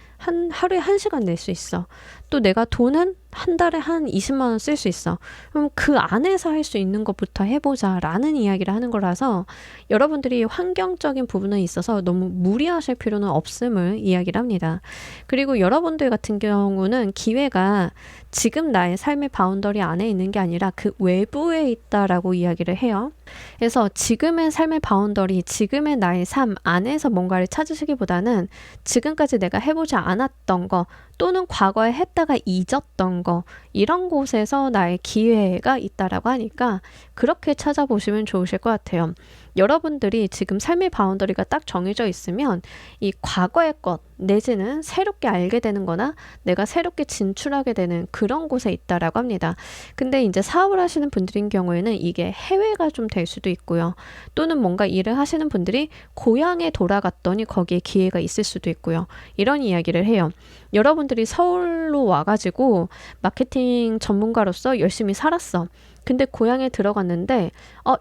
하루에 1시간 낼 수 있어. 또 내가 돈은 한 달에 한 20만 원 쓸 수 있어. 그럼 그 안에서 할 수 있는 것부터 해보자 라는 이야기를 하는 거라서 여러분들이 환경적인 부분에 있어서 너무 무리하실 필요는 없음을 이야기를 합니다. 그리고 여러분들 같은 경우는 기회가 지금 나의 삶의 바운더리 안에 있는 게 아니라 그 외부에 있다라고 이야기를 해요. 그래서 지금의 삶의 바운더리, 지금의 나의 삶 안에서 뭔가를 찾으시기보다는 지금까지 내가 해보지 않았던 거 또는 과거에 했다가 잊었던 거 이런 곳에서 나의 기회가 있다라고 하니까 그렇게 찾아보시면 좋으실 것 같아요. 여러분들이 지금 삶의 바운더리가 딱 정해져 있으면 이 과거의 것 내지는 새롭게 알게 되는 거나 내가 새롭게 진출하게 되는 그런 곳에 있다라고 합니다. 근데 이제 사업을 하시는 분들인 경우에는 이게 해외가 좀 될 수도 있고요. 또는 뭔가 일을 하시는 분들이 고향에 돌아갔더니 거기에 기회가 있을 수도 있고요. 이런 이야기를 해요. 여러분들이 서울로 와가지고 마케팅 전문가로서 열심히 살았어. 근데 고향에 들어갔는데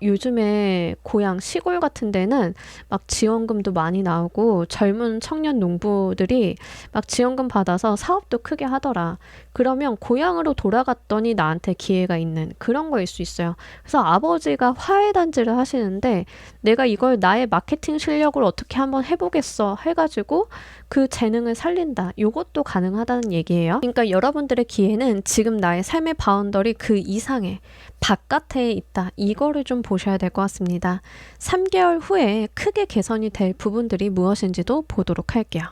요즘에 고향 시골 같은 데는 막 지원금도 많이 나오고 젊은 청년 농부들이 막 지원금 받아서 사업도 크게 하더라. 그러면 고향으로 돌아갔더니 나한테 기회가 있는 그런 거일 수 있어요. 그래서 아버지가 화훼단지를 하시는데 내가 이걸 나의 마케팅 실력을 어떻게 한번 해보겠어 해가지고 그 재능을 살린다. 이것도 가능하다는 얘기예요. 그러니까 여러분들의 기회는 지금 나의 삶의 바운더리 그 이상의 바깥에 있다. 이거를 좀 보셔야 될 것 같습니다. 3개월 후에 크게 개선이 될 부분들이 무엇인지도 보도록 할게요.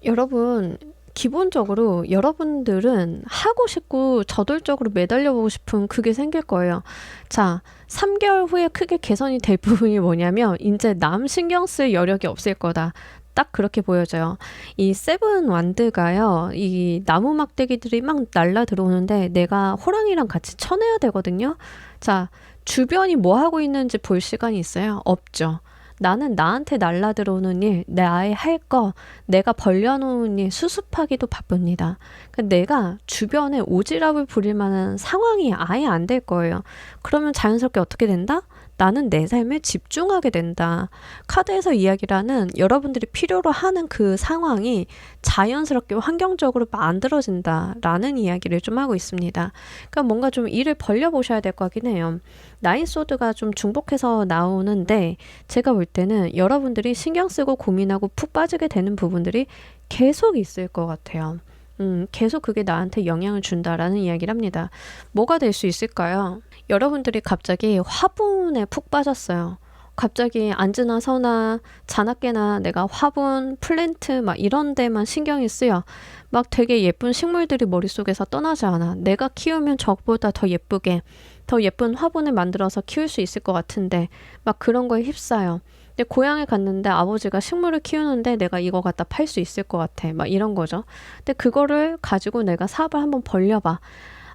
여러분, 기본적으로 여러분들은 하고 싶고 저돌적으로 매달려보고 싶은 그게 생길 거예요. 자, 3개월 후에 크게 개선이 될 부분이 뭐냐면 이제 남 신경 쓸 여력이 없을 거다. 딱 그렇게 보여져요. 이 세븐 완드가요, 이 나무 막대기들이 막 날라 들어오는데 내가 호랑이랑 같이 쳐내야 되거든요. 자, 주변이 뭐 하고 있는지 볼 시간이 있어요? 없죠. 나는 나한테 날라 들어오는 일, 나의 할 거, 내가 벌려놓은 일 수습하기도 바쁩니다. 그러니까 내가 주변에 오지랖을 부릴 만한 상황이 아예 안 될 거예요. 그러면 자연스럽게 어떻게 된다? 나는 내 삶에 집중하게 된다. 카드에서 이야기를 하는 여러분들이 필요로 하는 그 상황이 자연스럽게 환경적으로 만들어진다라는 이야기를 좀 하고 있습니다. 그러니까 뭔가 좀 일을 벌려보셔야 될 것 같긴 해요. 나인 소드가 좀 중복해서 나오는데 제가 볼 때는 여러분들이 신경 쓰고 고민하고 푹 빠지게 되는 부분들이 계속 있을 것 같아요. 계속 그게 나한테 영향을 준다라는 이야기를 합니다. 뭐가 될 수 있을까요? 여러분들이 갑자기 화분에 푹 빠졌어요. 갑자기 앉으나 서나 자나깨나 내가 화분, 플랜트 막 이런 데만 신경이 쓰여. 막 되게 예쁜 식물들이 머릿속에서 떠나지 않아. 내가 키우면 저보다 더 예쁘게, 더 예쁜 화분을 만들어서 키울 수 있을 것 같은데 막 그런 거에 휩싸여. 근데 고향에 갔는데 아버지가 식물을 키우는데 내가 이거 갖다 팔 수 있을 것 같아. 막 이런 거죠. 근데 그거를 가지고 내가 사업을 한번 벌려봐.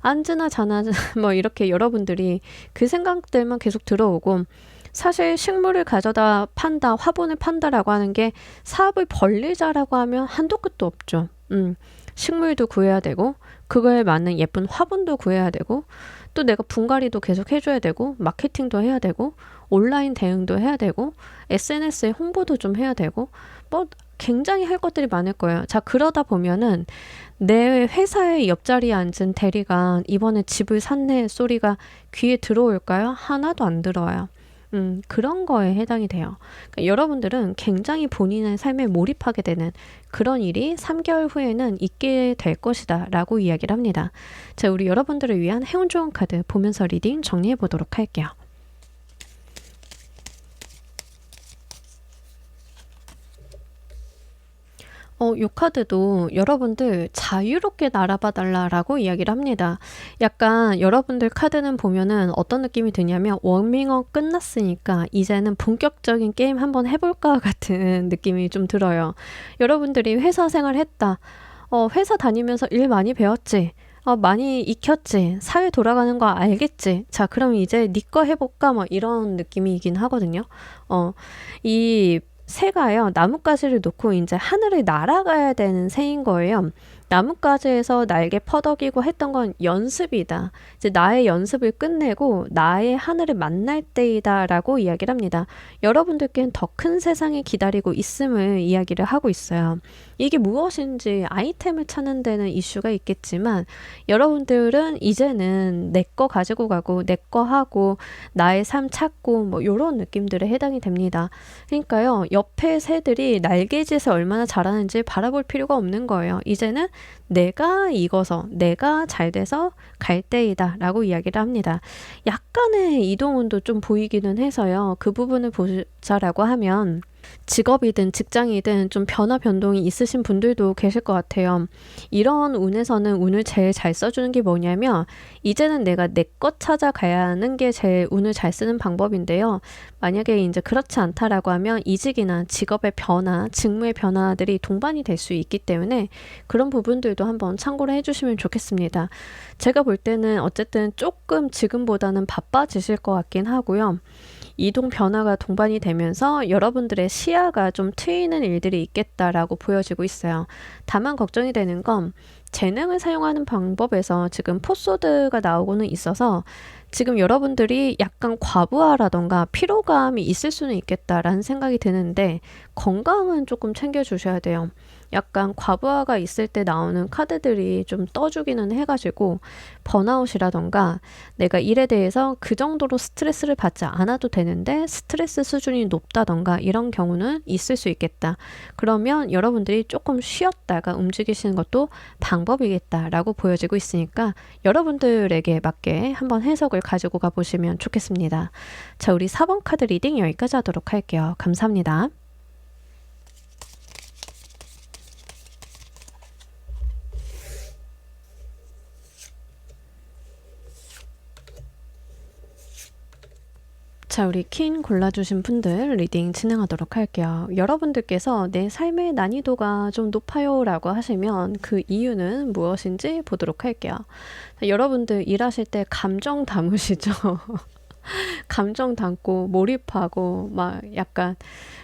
앉으나 자나 뭐 이렇게 여러분들이 그 생각들만 계속 들어오고 사실 식물을 가져다 판다, 화분을 판다라고 하는 게 사업을 벌리자라고 하면 한도 끝도 없죠. 식물도 구해야 되고 그거에 맞는 예쁜 화분도 구해야 되고 또 내가 분갈이도 계속 해줘야 되고 마케팅도 해야 되고 온라인 대응도 해야 되고 SNS에 홍보도 좀 해야 되고 뭐 굉장히 할 것들이 많을 거예요. 자, 그러다 보면은 내 회사의 옆자리에 앉은 대리가 이번에 집을 샀네 소리가 귀에 들어올까요? 하나도 안 들어와요. 그런 거에 해당이 돼요. 그러니까 여러분들은 굉장히 본인의 삶에 몰입하게 되는 그런 일이 3개월 후에는 있게 될 것이다 라고 이야기를 합니다. 자, 우리 여러분들을 위한 행운 좋은 카드 보면서 리딩 정리해 보도록 할게요. 요 카드도 여러분들 자유롭게 날아봐 달라라고 이야기를 합니다. 약간 여러분들 카드는 보면은 어떤 느낌이 드냐면 워밍업 끝났으니까 이제는 본격적인 게임 한번 해볼까 같은 느낌이 좀 들어요. 여러분들이 회사 생활 했다. 회사 다니면서 일 많이 배웠지. 많이 익혔지. 사회 돌아가는 거 알겠지. 자, 그럼 이제 네 거 해볼까? 뭐 이런 느낌이긴 하거든요. 이 새가요, 나뭇가지를 놓고 이제 하늘을 날아가야 되는 새인 거예요. 나뭇가지에서 날개 퍼덕이고 했던 건 연습이다. 이제 나의 연습을 끝내고 나의 하늘을 만날 때이다 라고 이야기를 합니다. 여러분들께는 더 큰 세상이 기다리고 있음을 이야기를 하고 있어요. 이게 무엇인지 아이템을 찾는 데는 이슈가 있겠지만 여러분들은 이제는 내 거 가지고 가고 내 거 하고 나의 삶 찾고 뭐 이런 느낌들에 해당이 됩니다. 그러니까요, 옆에 새들이 날개짓을 얼마나 잘하는지 바라볼 필요가 없는 거예요. 이제는 내가 익어서 내가 잘 돼서 갈 때이다 라고 이야기를 합니다. 약간의 이동운도 좀 보이기는 해서요. 그 부분을 보자라고 하면 직업이든 직장이든 좀 변화 변동이 있으신 분들도 계실 것 같아요. 이런 운에서는 운을 제일 잘 써주는 게 뭐냐면 이제는 내가 내 것 찾아가는 게 제일 운을 잘 쓰는 방법인데요. 만약에 이제 그렇지 않다라고 하면 이직이나 직업의 변화, 직무의 변화들이 동반이 될 수 있기 때문에 그런 부분들도 한번 참고를 해주시면 좋겠습니다. 제가 볼 때는 어쨌든 조금 지금보다는 바빠지실 것 같긴 하고요. 이동 변화가 동반이 되면서 여러분들의 시야가 좀 트이는 일들이 있겠다라고 보여지고 있어요. 다만 걱정이 되는 건 재능을 사용하는 방법에서 지금 포소드가 나오고는 있어서 지금 여러분들이 약간 과부하라던가 피로감이 있을 수는 있겠다라는 생각이 드는데 건강은 조금 챙겨주셔야 돼요. 약간 과부하가 있을 때 나오는 카드들이 좀 떠주기는 해가지고 번아웃이라던가 내가 일에 대해서 그 정도로 스트레스를 받지 않아도 되는데 스트레스 수준이 높다던가 이런 경우는 있을 수 있겠다. 그러면 여러분들이 조금 쉬었다가 움직이시는 것도 방법이겠다라고 보여지고 있으니까 여러분들에게 맞게 한번 해석을 가지고 가보시면 좋겠습니다. 자, 우리 4번 카드 리딩 여기까지 하도록 할게요. 감사합니다. 자, 우리 퀸 골라주신 분들 리딩 진행하도록 할게요. 여러분들께서 내 삶의 난이도가 좀 높아요 라고 하시면 그 이유는 무엇인지 보도록 할게요. 자, 여러분들 일하실 때 감정 담으시죠? 감정 담고 몰입하고 막 약간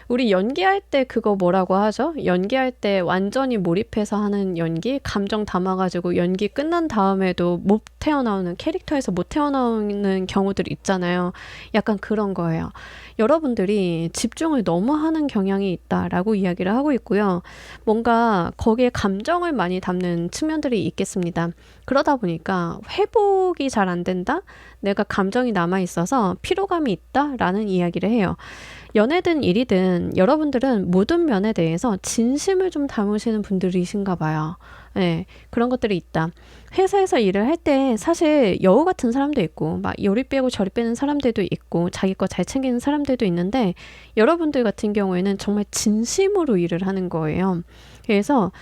우리 연기할 때 그거 뭐라고 하죠? 연기할 때 완전히 몰입해서 하는 연기, 감정 담아가지고 연기 끝난 다음에도 못 태어나오는 캐릭터에서 못 태어나오는 경우들 있잖아요. 약간 그런 거예요. 여러분들이 집중을 너무 하는 경향이 있다라고 이야기를 하고 있고요. 뭔가 거기에 감정을 많이 담는 측면들이 있겠습니다. 그러다 보니까 회복이 잘 안 된다? 내가 감정이 남아있어서 피로감이 있다라는 이야기를 해요. 연애든 일이든 여러분들은 모든 면에 대해서 진심을 좀 담으시는 분들이신가 봐요. 네, 그런 것들이 있다. 회사에서 일을 할 때 사실 여우 같은 사람도 있고 막 요리 빼고 저리 빼는 사람들도 있고 자기 거 잘 챙기는 사람들도 있는데 여러분들 같은 경우에는 정말 진심으로 일을 하는 거예요. 그래서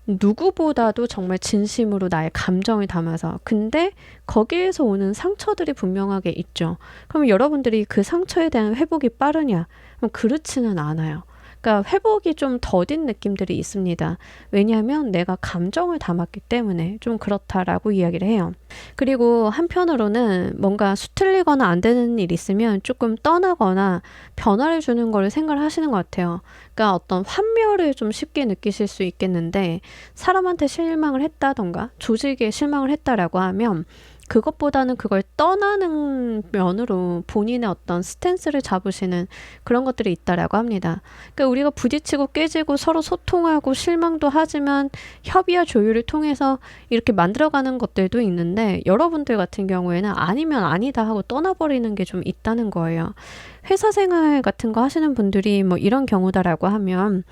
누구보다도 정말 진심으로 나의 감정을 담아서 근데 거기에서 오는 상처들이 분명하게 있죠. 그럼 여러분들이 그 상처에 대한 회복이 빠르냐? 그럼 그렇지는 않아요. 그러니까 회복이 좀 더딘 느낌들이 있습니다. 왜냐하면 내가 감정을 담았기 때문에 좀 그렇다라고 이야기를 해요. 그리고 한편으로는 뭔가 수틀리거나 안 되는 일 있으면 조금 떠나거나 변화를 주는 거를 생각을 하시는 것 같아요. 그러니까 어떤 환멸을 좀 쉽게 느끼실 수 있겠는데 사람한테 실망을 했다던가 조직에 실망을 했다라고 하면 그것보다는 그걸 떠나는 면으로 본인의 어떤 스탠스를 잡으시는 그런 것들이 있다라고 합니다. 그러니까 우리가 부딪히고 깨지고 서로 소통하고 실망도 하지만 협의와 조율을 통해서 이렇게 만들어가는 것들도 있는데 여러분들 같은 경우에는 아니면 아니다 하고 떠나버리는 게 좀 있다는 거예요. 회사 생활 같은 거 하시는 분들이 뭐 이런 경우다라고 하면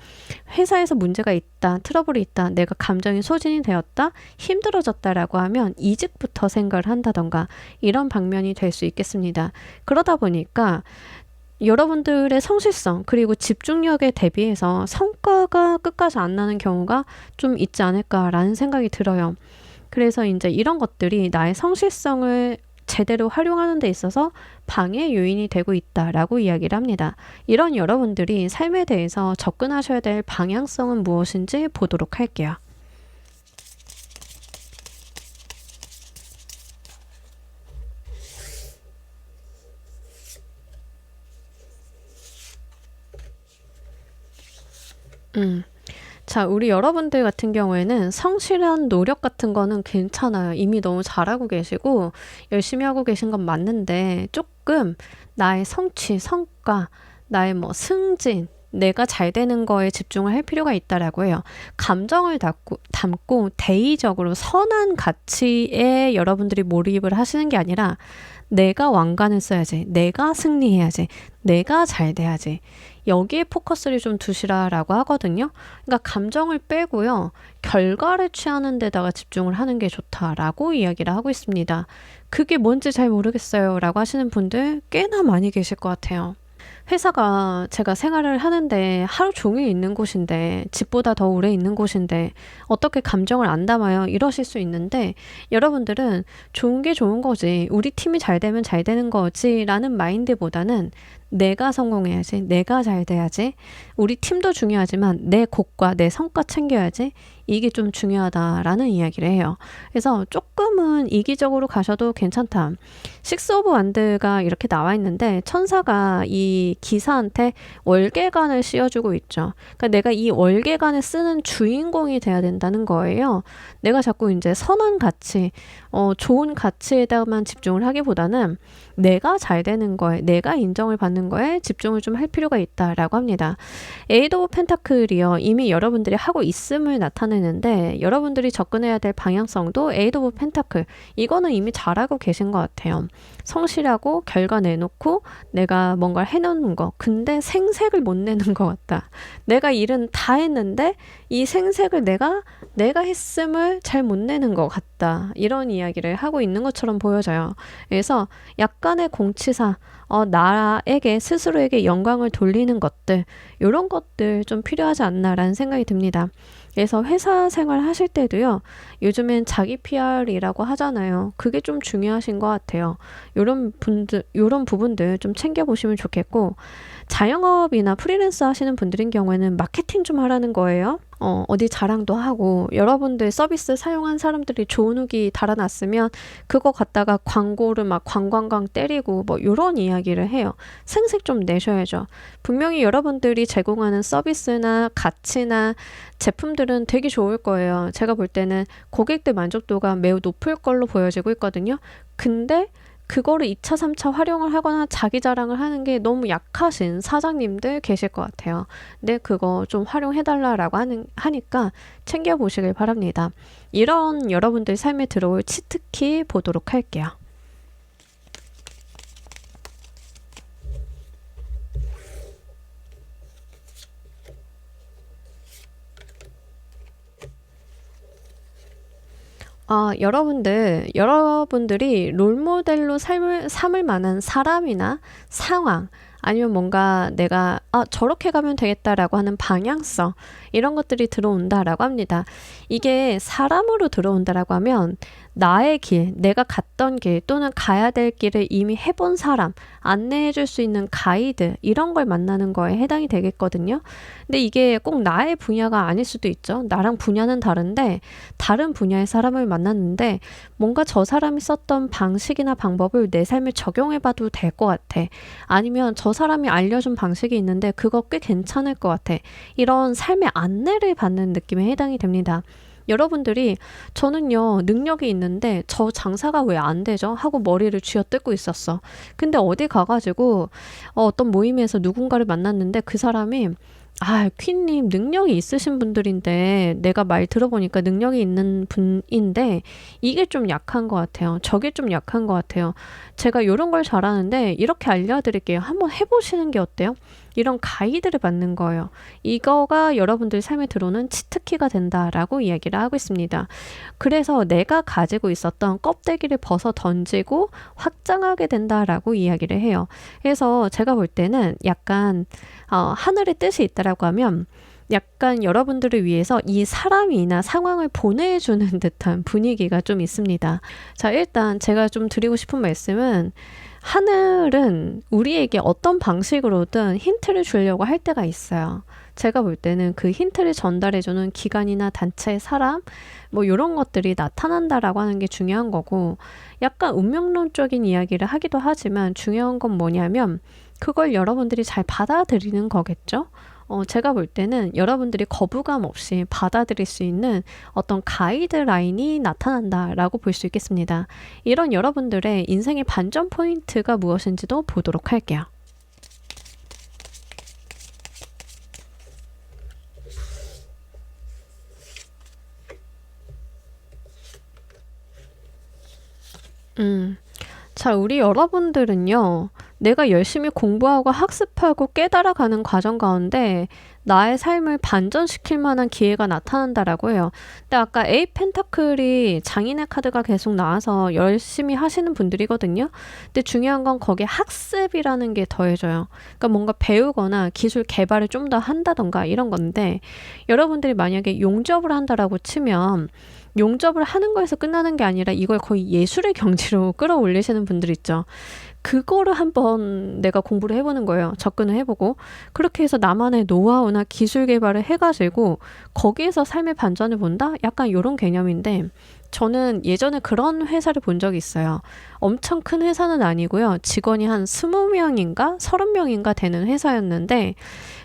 회사에서 문제가 있다, 트러블이 있다, 내가 감정이 소진이 되었다, 힘들어졌다라고 하면 이직부터 생각을 한다던가 이런 방면이 될 수 있겠습니다. 그러다 보니까 여러분들의 성실성 그리고 집중력에 대비해서 성과가 끝까지 안 나는 경우가 좀 있지 않을까라는 생각이 들어요. 그래서 이제 이런 것들이 나의 성실성을 제대로 활용하는 데 있어서 방해 요인이 되고 있다라고 이야기를 합니다. 이런 여러분들이 삶에 대해서 접근하셔야 될 방향성은 무엇인지 보도록 할게요. 자, 우리 여러분들 같은 경우에는 성실한 노력 같은 거는 괜찮아요. 이미 너무 잘하고 계시고 열심히 하고 계신 건 맞는데 조금 나의 성취, 성과, 나의 뭐 승진, 내가 잘 되는 거에 집중을 할 필요가 있다라고 해요. 감정을 담고 대의적으로 선한 가치에 여러분들이 몰입을 하시는 게 아니라 내가 왕관을 써야지, 내가 승리해야지, 내가 잘 돼야지. 여기에 포커스를 좀 두시라라고 하거든요. 그러니까 감정을 빼고요. 결과를 취하는 데다가 집중을 하는 게 좋다라고 이야기를 하고 있습니다. 그게 뭔지 잘 모르겠어요 라고 하시는 분들 꽤나 많이 계실 것 같아요. 회사가 제가 생활을 하는데 하루 종일 있는 곳인데 집보다 더 오래 있는 곳인데 어떻게 감정을 안 담아요? 이러실 수 있는데 여러분들은 좋은 게 좋은 거지. 우리 팀이 잘 되면 잘 되는 거지 라는 마인드보다는 내가 성공해야지. 내가 잘 돼야지. 우리 팀도 중요하지만 내 곡과 내 성과 챙겨야지. 이게 좀 중요하다라는 이야기를 해요. 그래서 조금은 이기적으로 가셔도 괜찮다. 식스 오브 완드가 이렇게 나와 있는데 천사가 이 기사한테 월계관을 씌워주고 있죠. 그러니까 내가 이 월계관을 쓰는 주인공이 돼야 된다는 거예요. 내가 자꾸 이제 선한 가치, 좋은 가치에다만 집중을 하기보다는 내가 잘 되는 거에, 내가 인정을 받는 거에 집중을 좀 할 필요가 있다라고 합니다. 에이드 오브 펜타클이요. 이미 여러분들이 하고 있음을 나타내는데 여러분들이 접근해야 될 방향성도 에이드 오브 펜타클. 이거는 이미 잘하고 계신 것 같아요. 성실하고 결과 내놓고 내가 뭔가를 해놓는 거. 근데 생색을 못 내는 것 같다. 내가 일은 다 했는데 이 생색을 내가 했음을 잘 못 내는 것 같다. 이런 이야기를 하고 있는 것처럼 보여져요. 그래서 약간의 공치사, 나에게 스스로에게 영광을 돌리는 것들, 이런 것들 좀 필요하지 않나라는 생각이 듭니다. 그래서 회사 생활 하실 때도요. 요즘엔 자기 PR이라고 하잖아요. 그게 좀 중요하신 것 같아요. 요런 부분들 좀 챙겨보시면 좋겠고, 자영업이나 프리랜서 하시는 분들인 경우에는 마케팅 좀 하라는 거예요. 어디 자랑도 하고 여러분들 서비스 사용한 사람들이 좋은 후기 달아놨으면 그거 갖다가 광고를 막 광광광 때리고 뭐 이런 이야기를 해요. 생색 좀 내셔야죠. 분명히 여러분들이 제공하는 서비스나 가치나 제품들은 되게 좋을 거예요. 제가 볼 때는 고객들 만족도가 매우 높을 걸로 보여지고 있거든요. 근데 그거를 2차, 3차 활용을 하거나 자기 자랑을 하는 게 너무 약하신 사장님들 계실 것 같아요. 근데 그거 좀 활용해달라고 하니까 챙겨보시길 바랍니다. 이런 여러분들 삶에 들어올 치트키 보도록 할게요. 여러분들이 롤모델로 삼을 만한 사람이나 상황, 아니면 뭔가 내가, 저렇게 가면 되겠다라고 하는 방향성, 이런 것들이 들어온다라고 합니다. 이게 사람으로 들어온다라고 하면, 나의 길, 내가 갔던 길, 또는 가야 될 길을 이미 해본 사람, 안내해 줄 수 있는 가이드, 이런 걸 만나는 거에 해당이 되겠거든요. 근데 이게 꼭 나의 분야가 아닐 수도 있죠. 나랑 분야는 다른데, 다른 분야의 사람을 만났는데 뭔가 저 사람이 썼던 방식이나 방법을 내 삶에 적용해 봐도 될 것 같아. 아니면 저 사람이 알려준 방식이 있는데 그거 꽤 괜찮을 것 같아. 이런 삶의 안내를 받는 느낌에 해당이 됩니다. 여러분들이 저는요 능력이 있는데 저 장사가 왜 안 되죠? 하고 머리를 쥐어뜯고 있었어. 근데 어디 가가지고 어떤 모임에서 누군가를 만났는데 그 사람이 퀸님 능력이 있으신 분들인데 내가 말 들어보니까 능력이 있는 분인데 이게 좀 약한 것 같아요. 저게 좀 약한 것 같아요. 제가 이런 걸 잘하는데 이렇게 알려드릴게요. 한번 해보시는 게 어때요? 이런 가이드를 받는 거예요. 이거가 여러분들 삶에 들어오는 치트키가 된다라고 이야기를 하고 있습니다. 그래서 내가 가지고 있었던 껍데기를 벗어 던지고 확장하게 된다라고 이야기를 해요. 그래서 제가 볼 때는 약간 하늘의 뜻이 있다라고 하면 약간 여러분들을 위해서 이 사람이나 상황을 보내주는 듯한 분위기가 좀 있습니다. 자, 일단 제가 좀 드리고 싶은 말씀은 하늘은 우리에게 어떤 방식으로든 힌트를 주려고 할 때가 있어요. 제가 볼 때는 그 힌트를 전달해주는 기관이나 단체, 사람, 뭐 이런 것들이 나타난다라고 하는 게 중요한 거고, 약간 운명론적인 이야기를 하기도 하지만 중요한 건 뭐냐면 그걸 여러분들이 잘 받아들이는 거겠죠? 제가 볼 때는 여러분들이 거부감 없이 받아들일 수 있는 어떤 가이드라인이 나타난다라고 볼 수 있겠습니다. 이런 여러분들의 인생의 반전 포인트가 무엇인지도 보도록 할게요. 자, 우리 여러분들은요, 내가 열심히 공부하고 학습하고 깨달아가는 과정 가운데 나의 삶을 반전시킬 만한 기회가 나타난다라고 해요. 근데 아까 에이 펜타클이 장인의 카드가 계속 나와서 열심히 하시는 분들이거든요. 근데 중요한 건 거기에 학습이라는 게 더해져요. 그러니까 뭔가 배우거나 기술 개발을 좀 더 한다던가 이런 건데, 여러분들이 만약에 용접을 한다라고 치면 용접을 하는 거에서 끝나는 게 아니라 이걸 거의 예술의 경지로 끌어올리시는 분들 있죠. 그거를 한번 내가 공부를 해보는 거예요. 접근을 해보고. 그렇게 해서 나만의 노하우나 기술 개발을 해가지고 거기에서 삶의 반전을 본다? 약간 이런 개념인데, 저는 예전에 그런 회사를 본 적이 있어요. 엄청 큰 회사는 아니고요. 직원이 한 20명인가 30명인가 되는 회사였는데,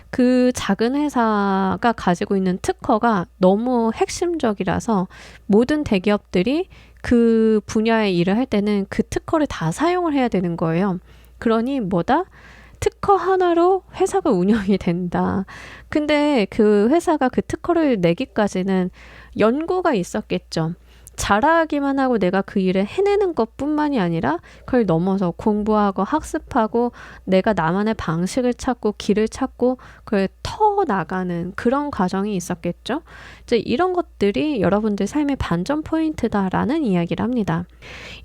그 작은 회사가 가지고 있는 특허가 너무 핵심적이라서 모든 대기업들이 그 분야의 일을 할 때는 그 특허를 다 사용을 해야 되는 거예요. 그러니 뭐다? 특허 하나로 회사가 운영이 된다. 근데 그 회사가 그 특허를 내기까지는 연구가 있었겠죠. 잘하기만 하고 내가 그 일을 해내는 것뿐만이 아니라 그걸 넘어서 공부하고 학습하고 내가 나만의 방식을 찾고 길을 찾고 그걸 터 나가는 그런 과정이 있었겠죠. 이제 이런 것들이 여러분들 삶의 반전 포인트다라는 이야기를 합니다.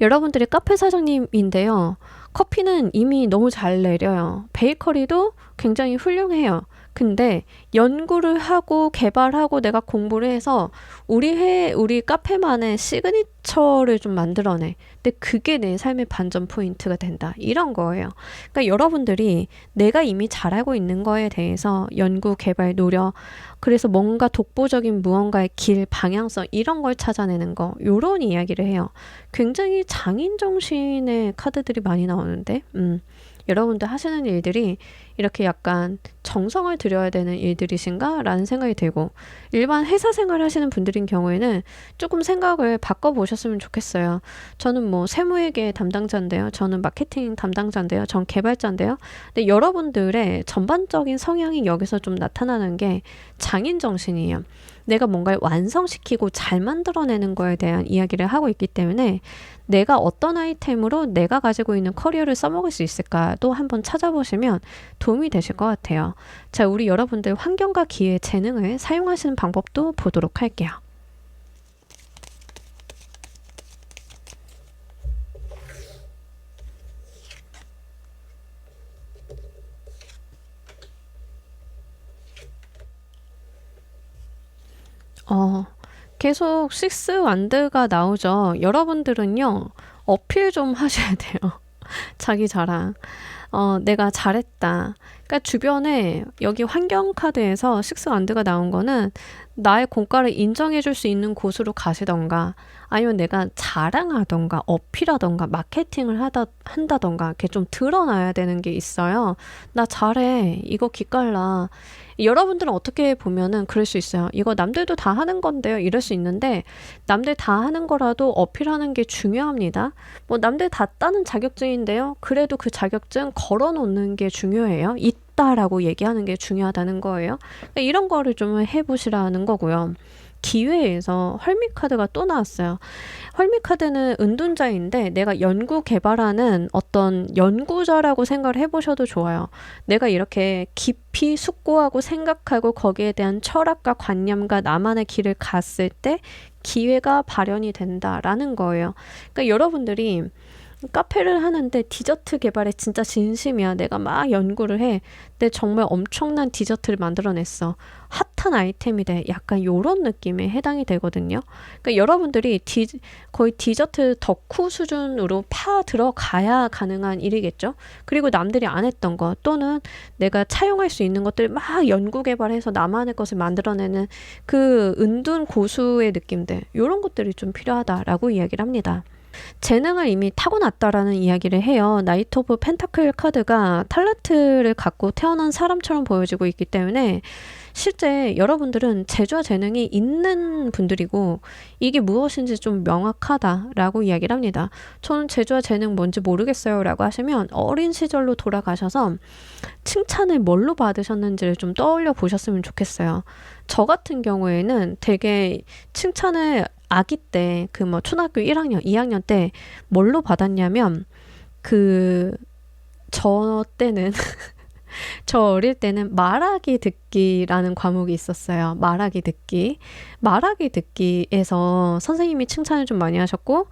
여러분들이 카페 사장님인데요. 커피는 이미 너무 잘 내려요. 베이커리도 굉장히 훌륭해요. 근데 연구를 하고 개발하고 내가 공부를 해서 우리 카페만의 시그니처를 좀 만들어내. 근데 그게 내 삶의 반전 포인트가 된다. 이런 거예요. 그러니까 여러분들이 내가 이미 잘 알고 있는 거에 대해서 연구, 개발, 노력, 그래서 뭔가 독보적인 무언가의 길, 방향성 이런 걸 찾아내는 거. 요런 이야기를 해요. 굉장히 장인 정신의 카드들이 많이 나오는데 여러분들 하시는 일들이 이렇게 약간 정성을 들여야 되는 일들이신가? 라는 생각이 들고 일반 회사 생활 하시는 분들인 경우에는 조금 생각을 바꿔보셨으면 좋겠어요. 저는 뭐 세무회계 담당자인데요. 저는 마케팅 담당자인데요. 전 개발자인데요. 근데 여러분들의 전반적인 성향이 여기서 좀 나타나는 게 장인 정신이에요. 내가 뭔가를 완성시키고 잘 만들어내는 거에 대한 이야기를 하고 있기 때문에 내가 어떤 아이템으로 내가 가지고 있는 커리어를 써먹을 수 있을까도 한번 찾아보시면 도움이 되실 것 같아요. 자, 우리 여러분들 환경과 기회, 재능을 사용하시는 방법도 보도록 할게요. 어, 계속 식스 완드가 나오죠. 여러분들은요, 어필 좀 하셔야 돼요. 자기 자랑. 내가 잘했다. 그러니까 주변에 여기 환경 카드에서 식스 완드가 나온 거는 나의 공과를 인정해 줄 수 있는 곳으로 가시던가 아니면 내가 자랑하던가 어필하던가 마케팅을 한다던가 이렇게 좀 드러나야 되는 게 있어요. 나 잘해. 이거 기깔나. 여러분들은 어떻게 보면은 그럴 수 있어요. 이거 남들도 다 하는 건데요. 이럴 수 있는데 남들 다 하는 거라도 어필하는 게 중요합니다. 뭐 남들 다 따는 자격증인데요. 그래도 그 자격증 걸어놓는 게 중요해요. 있다라고 얘기하는 게 중요하다는 거예요. 그러니까 이런 거를 좀 해보시라는 거고요. 기회에서 헐미 카드가 또 나왔어요. 헐미 카드는 은둔자인데 내가 연구 개발하는 어떤 연구자라고 생각을 해보셔도 좋아요. 내가 이렇게 깊이 숙고하고 생각하고 거기에 대한 철학과 관념과 나만의 길을 갔을 때 기회가 발현이 된다라는 거예요. 그러니까 여러분들이 카페를 하는데 디저트 개발에 진짜 진심이야. 내가 막 연구를 해. 근데 정말 엄청난 디저트를 만들어냈어. 핫한 아이템이 돼. 약간 요런 느낌에 해당이 되거든요. 그러니까 여러분들이 거의 디저트 덕후 수준으로 파 들어가야 가능한 일이겠죠. 그리고 남들이 안 했던 거 또는 내가 차용할 수 있는 것들 막 연구 개발해서 나만의 것을 만들어내는 그 은둔 고수의 느낌들. 요런 것들이 좀 필요하다라고 이야기를 합니다. 재능을 이미 타고났다라는 이야기를 해요. 나이트 오브 펜타클 카드가 탤런트를 갖고 태어난 사람처럼 보여지고 있기 때문에 실제 여러분들은 재주와 재능이 있는 분들이고 이게 무엇인지 좀 명확하다라고 이야기를 합니다. 저는 재주와 재능 뭔지 모르겠어요 라고 하시면 어린 시절로 돌아가셔서 칭찬을 뭘로 받으셨는지를 좀 떠올려 보셨으면 좋겠어요. 저 같은 경우에는 되게 칭찬을 아기 때 그 뭐 초등학교 1학년, 2학년 때 뭘로 받았냐면 저 때는 저 어릴 때는 말하기 듣기라는 과목이 있었어요. 말하기 듣기. 말하기 듣기에서 선생님이 칭찬을 좀 많이 하셨고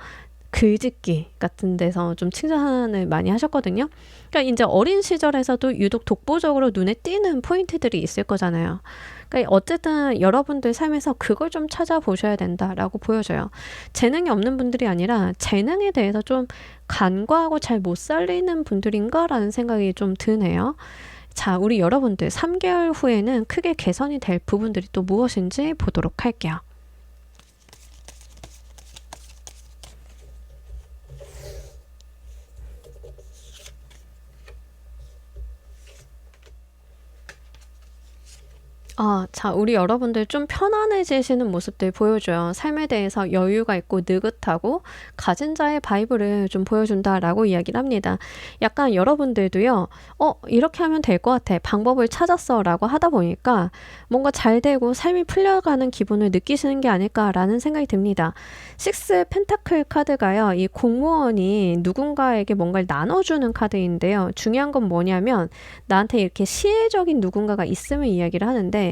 글짓기 같은 데서 좀 칭찬을 많이 하셨거든요. 그러니까 이제 어린 시절에서도 유독 독보적으로 눈에 띄는 포인트들이 있을 거잖아요. 그러니까 어쨌든 여러분들 삶에서 그걸 좀 찾아보셔야 된다라고 보여져요. 재능이 없는 분들이 아니라 재능에 대해서 좀 간과하고 잘 못 살리는 분들인가라는 생각이 좀 드네요. 자, 우리 여러분들 3개월 후에는 크게 개선이 될 부분들이 또 무엇인지 보도록 할게요. 자, 우리 여러분들 좀 편안해지시는 모습들 보여줘요. 삶에 대해서 여유가 있고 느긋하고 가진 자의 바이브를 좀 보여준다라고 이야기를 합니다. 약간 여러분들도요, 이렇게 하면 될 것 같아. 방법을 찾았어. 라고 하다 보니까 뭔가 잘 되고 삶이 풀려가는 기분을 느끼시는 게 아닐까라는 생각이 듭니다. 식스 펜타클 카드가요, 이 공무원이 누군가에게 뭔가를 나눠주는 카드인데요. 중요한 건 뭐냐면 나한테 이렇게 시혜적인 누군가가 있음을 이야기를 하는데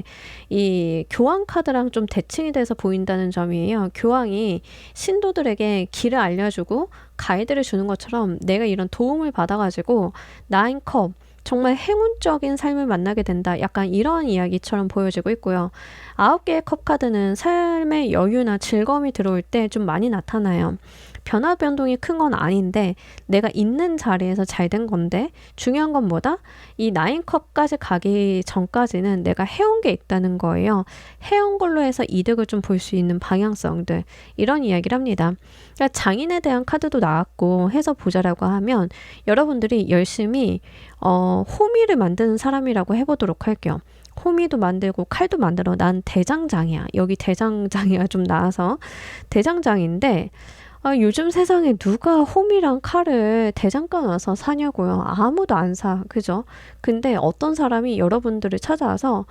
이 교황 카드랑 좀 대칭이 돼서 보인다는 점이에요. 교황이 신도들에게 길을 알려주고 가이드를 주는 것처럼 내가 이런 도움을 받아가지고 9컵 정말 행운적인 삶을 만나게 된다. 약간 이런 이야기처럼 보여지고 있고요. 9개의 컵 카드는 삶의 여유나 즐거움이 들어올 때 좀 많이 나타나요. 변화 변동이 큰 건 아닌데 내가 있는 자리에서 잘 된 건데 중요한 건 뭐다? 이 9컵까지 가기 전까지는 내가 해온 게 있다는 거예요. 해온 걸로 해서 이득을 좀 볼 수 있는 방향성들 이런 이야기를 합니다. 그러니까 장인에 대한 카드도 나왔고 해서 보자라고 하면 여러분들이 열심히 호미를 만드는 사람이라고 해보도록 할게요. 호미도 만들고 칼도 만들어. 난 대장장이야. 여기 대장장이가 좀 나와서 대장장인데 요즘 세상에 누가 홈이랑 칼을 대장가 나서 사냐고요. 아무도 안 사. 그죠? 근데 어떤 사람이 여러분들을 찾아와서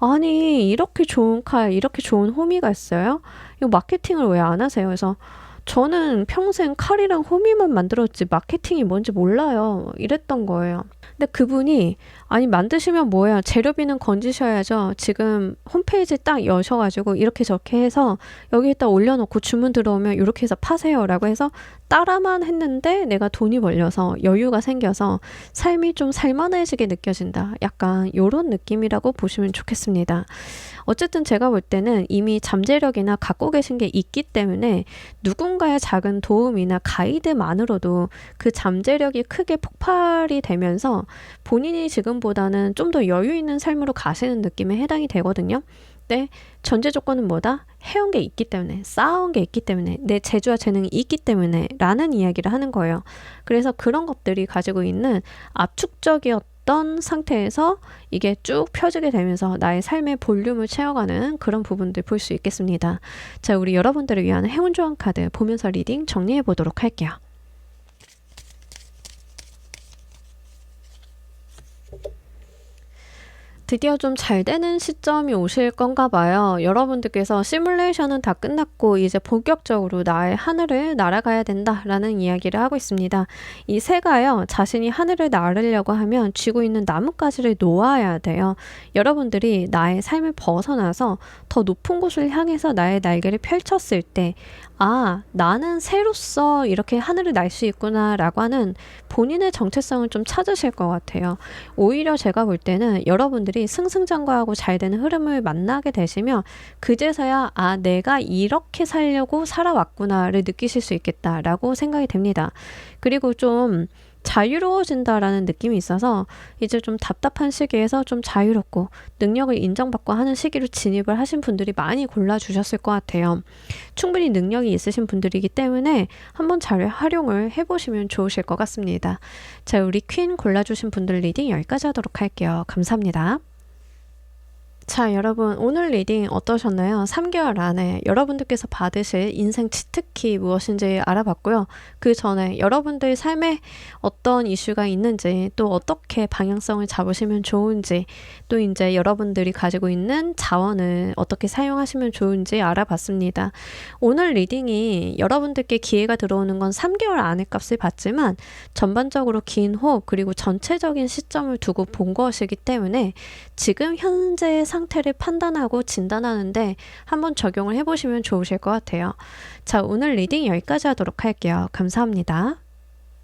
아니 이렇게 좋은 칼, 이렇게 좋은 호미가 있어요? 이거 마케팅을 왜 안 하세요? 그래서 저는 평생 칼이랑 호미만 만들었지 마케팅이 뭔지 몰라요. 이랬던 거예요. 근데 그분이 아니 만드시면 뭐예요? 재료비는 건지셔야죠. 지금 홈페이지 딱 여셔가지고 이렇게 저렇게 해서 여기에다 올려놓고 주문 들어오면 이렇게 해서 파세요 라고 해서 따라만 했는데 내가 돈이 벌려서 여유가 생겨서 삶이 좀 살만해지게 느껴진다. 약간 이런 느낌이라고 보시면 좋겠습니다. 어쨌든 제가 볼 때는 이미 잠재력이나 갖고 계신 게 있기 때문에 누군가의 작은 도움이나 가이드만으로도 그 잠재력이 크게 폭발이 되면서 본인이 지금보다는 좀 더 여유 있는 삶으로 가시는 느낌에 해당이 되거든요. 네, 전제 조건은 뭐다? 해온 게 있기 때문에, 쌓아온 게 있기 때문에, 내 재주와 재능이 있기 때문에 라는 이야기를 하는 거예요. 그래서 그런 것들이 가지고 있는 압축적이었던 상태에서 이게 쭉 펴지게 되면서 나의 삶의 볼륨을 채워가는 그런 부분들 볼 수 있겠습니다. 자, 우리 여러분들을 위한 행운 조합 카드 보면서 리딩 정리해 보도록 할게요. 드디어 좀 잘 되는 시점이 오실 건가 봐요. 여러분들께서 시뮬레이션은 다 끝났고 이제 본격적으로 나의 하늘을 날아가야 된다라는 이야기를 하고 있습니다. 이 새가요, 자신이 하늘을 날으려고 하면 쥐고 있는 나뭇가지를 놓아야 돼요. 여러분들이 나의 삶을 벗어나서 더 높은 곳을 향해서 나의 날개를 펼쳤을 때 아, 나는 새로서 이렇게 하늘을 날 수 있구나 라고 하는 본인의 정체성을 좀 찾으실 것 같아요. 오히려 제가 볼 때는 여러분들이 승승장구하고 잘 되는 흐름을 만나게 되시면 그제서야 아, 내가 이렇게 살려고 살아왔구나를 느끼실 수 있겠다라고 생각이 됩니다. 그리고 좀 자유로워진다라는 느낌이 있어서 이제 좀 답답한 시기에서 좀 자유롭고 능력을 인정받고 하는 시기로 진입을 하신 분들이 많이 골라주셨을 것 같아요. 충분히 능력이 있으신 분들이기 때문에 한번 잘 활용을 해보시면 좋으실 것 같습니다. 자, 우리 퀸 골라주신 분들 리딩 여기까지 하도록 할게요. 감사합니다. 자, 여러분 오늘 리딩 어떠셨나요? 3개월 안에 여러분들께서 받으실 인생 치트키 무엇인지 알아봤고요. 그 전에 여러분들 삶에 어떤 이슈가 있는지 또 어떻게 방향성을 잡으시면 좋은지 또 이제 여러분들이 가지고 있는 자원을 어떻게 사용하시면 좋은지 알아봤습니다. 오늘 리딩이 여러분들께 기회가 들어오는 건 3개월 안의 값을 받지만 전반적으로 긴 호흡 그리고 전체적인 시점을 두고 본 것이기 때문에 지금 현재의 상태를 판단하고 진단하는데 한번 적용을 해보시면 좋으실 것 같아요. 자, 오늘 리딩 여기까지 하도록 할게요. 감사합니다.